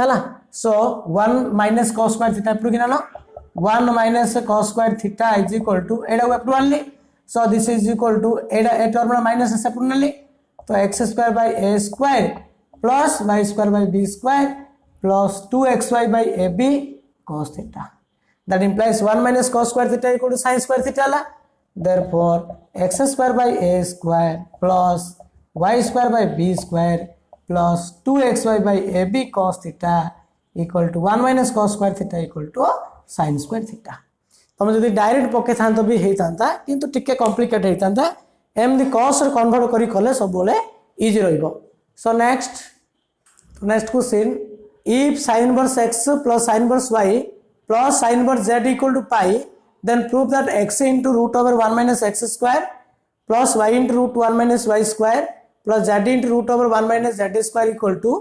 हला सो 1 minus cos square theta पुर किना 1 minus cos square theta is equal to एडा को अपनली so this is equal to एडा ए टर्मडा माइनस से पुनली तो x square by a square plus y square by b square plus 2xy by ab cos theta that implies 1 minus cos square theta equal to sin square theta La therefore x square by a square plus y square by b square plus 2xy by ab cos theta equal to 1 minus cos square theta equal to sin square theta तुम जदि direct पके थांतो भी हेई थांता किंतु टिके complicate हेई थांता एम दी cos रे कन्वर्ट करी कले सब बोले इजी रहइबो so next question if sin inverse x plus sin inverse y plus sin inverse z equal to pi then prove that x into root over 1 minus x square plus y into root 1 minus y square plus z into root over 1 minus z square equal to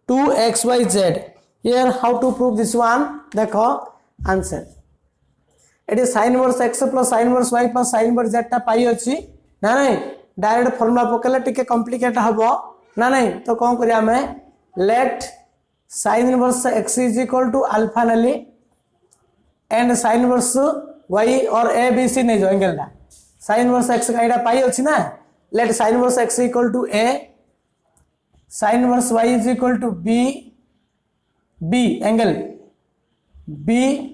2xyz. Here how to prove this one? देखो answer. It is sin inverse x plus sin inverse y plus sin inverse z टा पाई अछि ना नहीं direct formula पकेले टिके complicate हबो ना नहीं तो कौन करिया हमें let sin inverse x is equal to alpha नली एंड sin इनवर्स y और a b c नहीं जो एंगल दा sin इनवर्स x का एटा पाई अछि ना let sin inverse x equal to a sin inverse y is equal to b angle b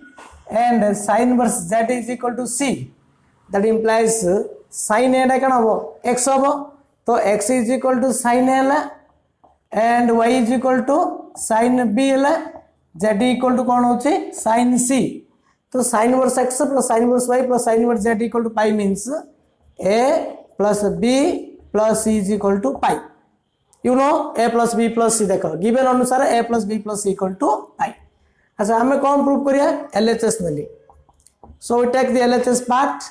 and sin inverse z is equal to c that implies sin a कौन हम x हम तो x is equal to sin a and y is equal to sin b z equal to कौन होची sin c तो sin inverse x plus sin inverse y plus sin inverse z equal to pi means a plus b plus c is equal to pi you know a plus b plus c देखो given अनुसार a plus b plus c equal to pi अच्छा हमें कौन prove करिए LHS नली so we take the LHS part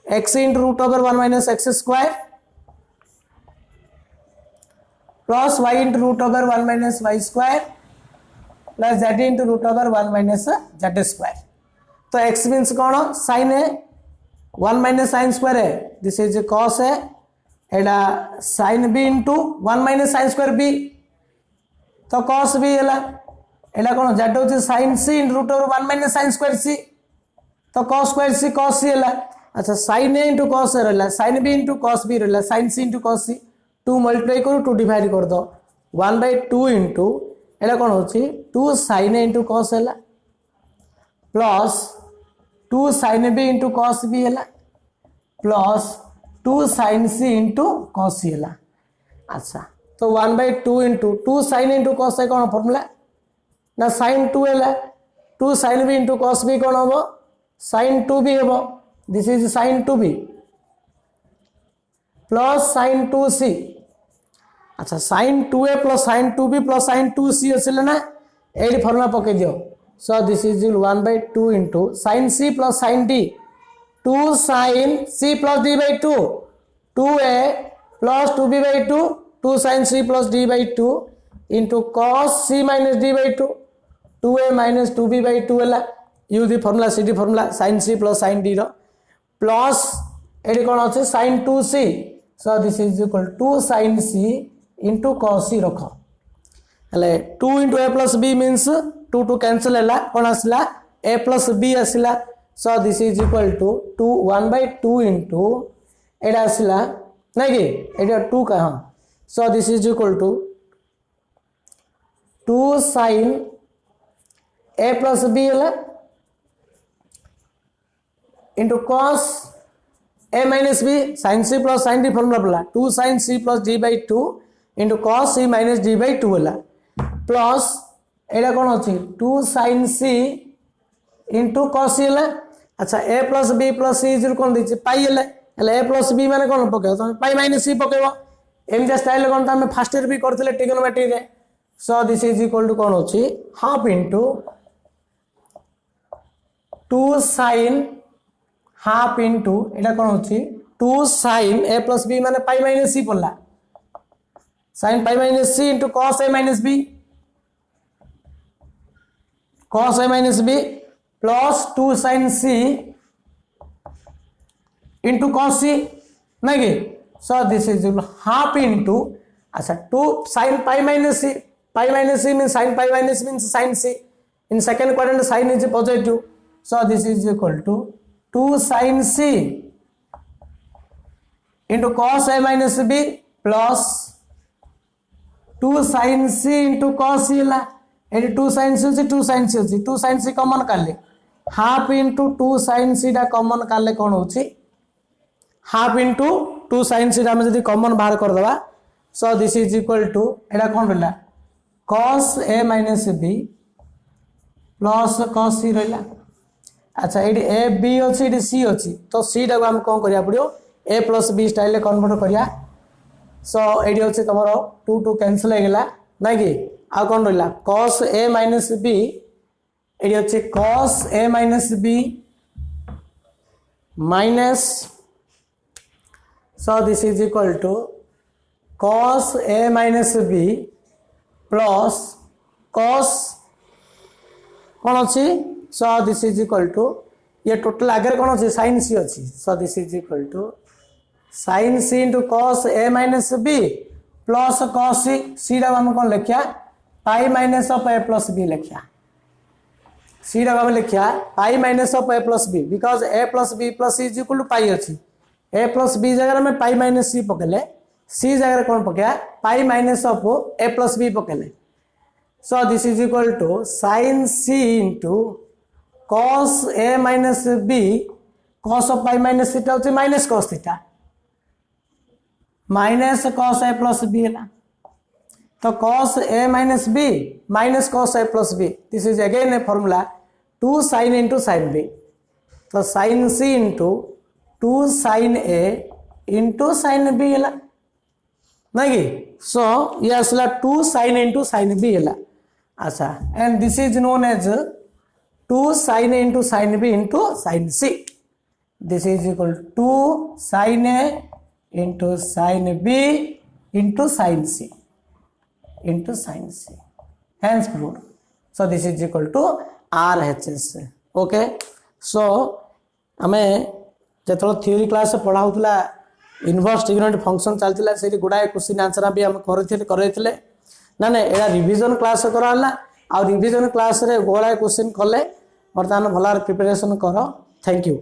x into root over 1 minus x square plus y into root over 1 minus y square plus z into root over 1 minus z square तो x means कौन sin a 1 minus sin square है this is cos a एडा sin b into 1 minus sin square b तो cos b है एटा कौन Z होची sin c in root over 1 minus sin square c तो cos square c cos c हला अच्छा sin a into cos a रहला sin b into cos b रहला sin c into cos c 2 multiply करू 2 divide कर दो 1/2 into एटा कौन होची 2 sin a into cos हला plus 2 sin b into cos b हला plus 2 sin c into cos c हला अच्छा तो 1/2 into 2 sin into cos a कौन फार्मूला ना sin 2 है 2 sin b into cos b कौन हम sin 2b हम this is sin 2b plus sin 2c अच्छा sin 2a plus sin 2b plus sin 2c अच्छे ना एडी फॉर्मूला पके दियो सो this is 1/2 into sin c plus sin d 2 sin c plus d by 2 2a plus 2b/2 2 sin c plus d by 2 into cos c minus d by 2 2a minus 2b/2 है use the formula cd formula sin c plus sin d रो plus एडी कोन अछि sin 2c so this is equal to sin c into cos c रखो हले 2 into a plus b means 2 2 cancel हैला कोन आसला a plus b आसला so this is equal to 2 1/2 into एडा आसला नै कि एडा 2 का हां so this is equal to 2 sin a plus b है into cos a minus b sin c plus sin d formula पला 2 sin c plus d by 2 into cos c minus d by 2 है plus एडा कौन अछि 2 sin c into cos c है अच्छा a plus b plus c is कौन दैछि पाई है a plus b माने कौन पकेबो त पाई minus c पकेबो एम स्टाइल कौन त हम फर्स्ट ईयर भी करथिले ट्रिगोनोमेट्री रे so this is equal to कौन अछि half into 2 sin half into एटा कौन होची 2 sin a plus b माने पाई माइनस c पड़ला sin pi minus c into cos a minus b cos a minus b plus 2 sin c into cos c नहीं सो this is half into अच्छा 2 sin pi minus c means sin pi minus means sin c in second quadrant sin is positive so this is equal to 2 sin c into cos a minus b plus 2 sin c into cos c ला एडी 2 sin c होची 2 sin c होची 2 sin c common काले half into 2 sin c डा common काले कोन होची half into 2 sin c डा हम जदी कॉमन बाहर कर दवा so this is equal to एडा कोन रहला cos a minus b plus cos c रहला अच्छा एडी a b अछि एडी c अछि तो c डा हम कोन करिया पड़ियो a plus b स्टाइल ले कन्वर्ट करिया सो एडी अछि तमरो 2 2 कैंसिल हो गेला ना कि आ कोन रहला cos a minus b एडी अछि cos a minus b minus so this is equal to cos a minus b plus cos कौन अच्छी so this is equal to ये टोटल आगे कौन अच्छी sin c अच्छी so this is equal to sin c into cos a minus b plus cos c c रा हम कौन लिखिया pi minus of a plus b लिखिया c रा हम लिखिया pi minus of a plus b because a plus b plus c is equal to pi अच्छी a plus b जगह में पाई माइनस c पकेले c जगह कौन पकेया pi minus of a plus b पकेले so this is equal to sin c into cos a minus b cos of pi minus theta होती minus cos theta minus cos a plus b है ना तो cos a minus b minus cos a plus b this is again a formula 2 sin into sin b तो sin c into 2 sin a into sin b है नहीं so ये असला 2 sin into sin b है अच्छा and this is known as 2 sin a into sin b into sin c this is equal to sin a into sin b into sin c into sin c hence proved so this is equal to RHS okay so हमें जो theory class पढ़ा होता inverse trigonometric function चलता से गुड़ाए question answer भी आम कर ना ना एड़ा रिवीजन क्लास कराला आ रिवीजन क्लास रे गोलाए क्वेश्चन कले बर्तमान भल प्रिपरेशन कर थैंक यू।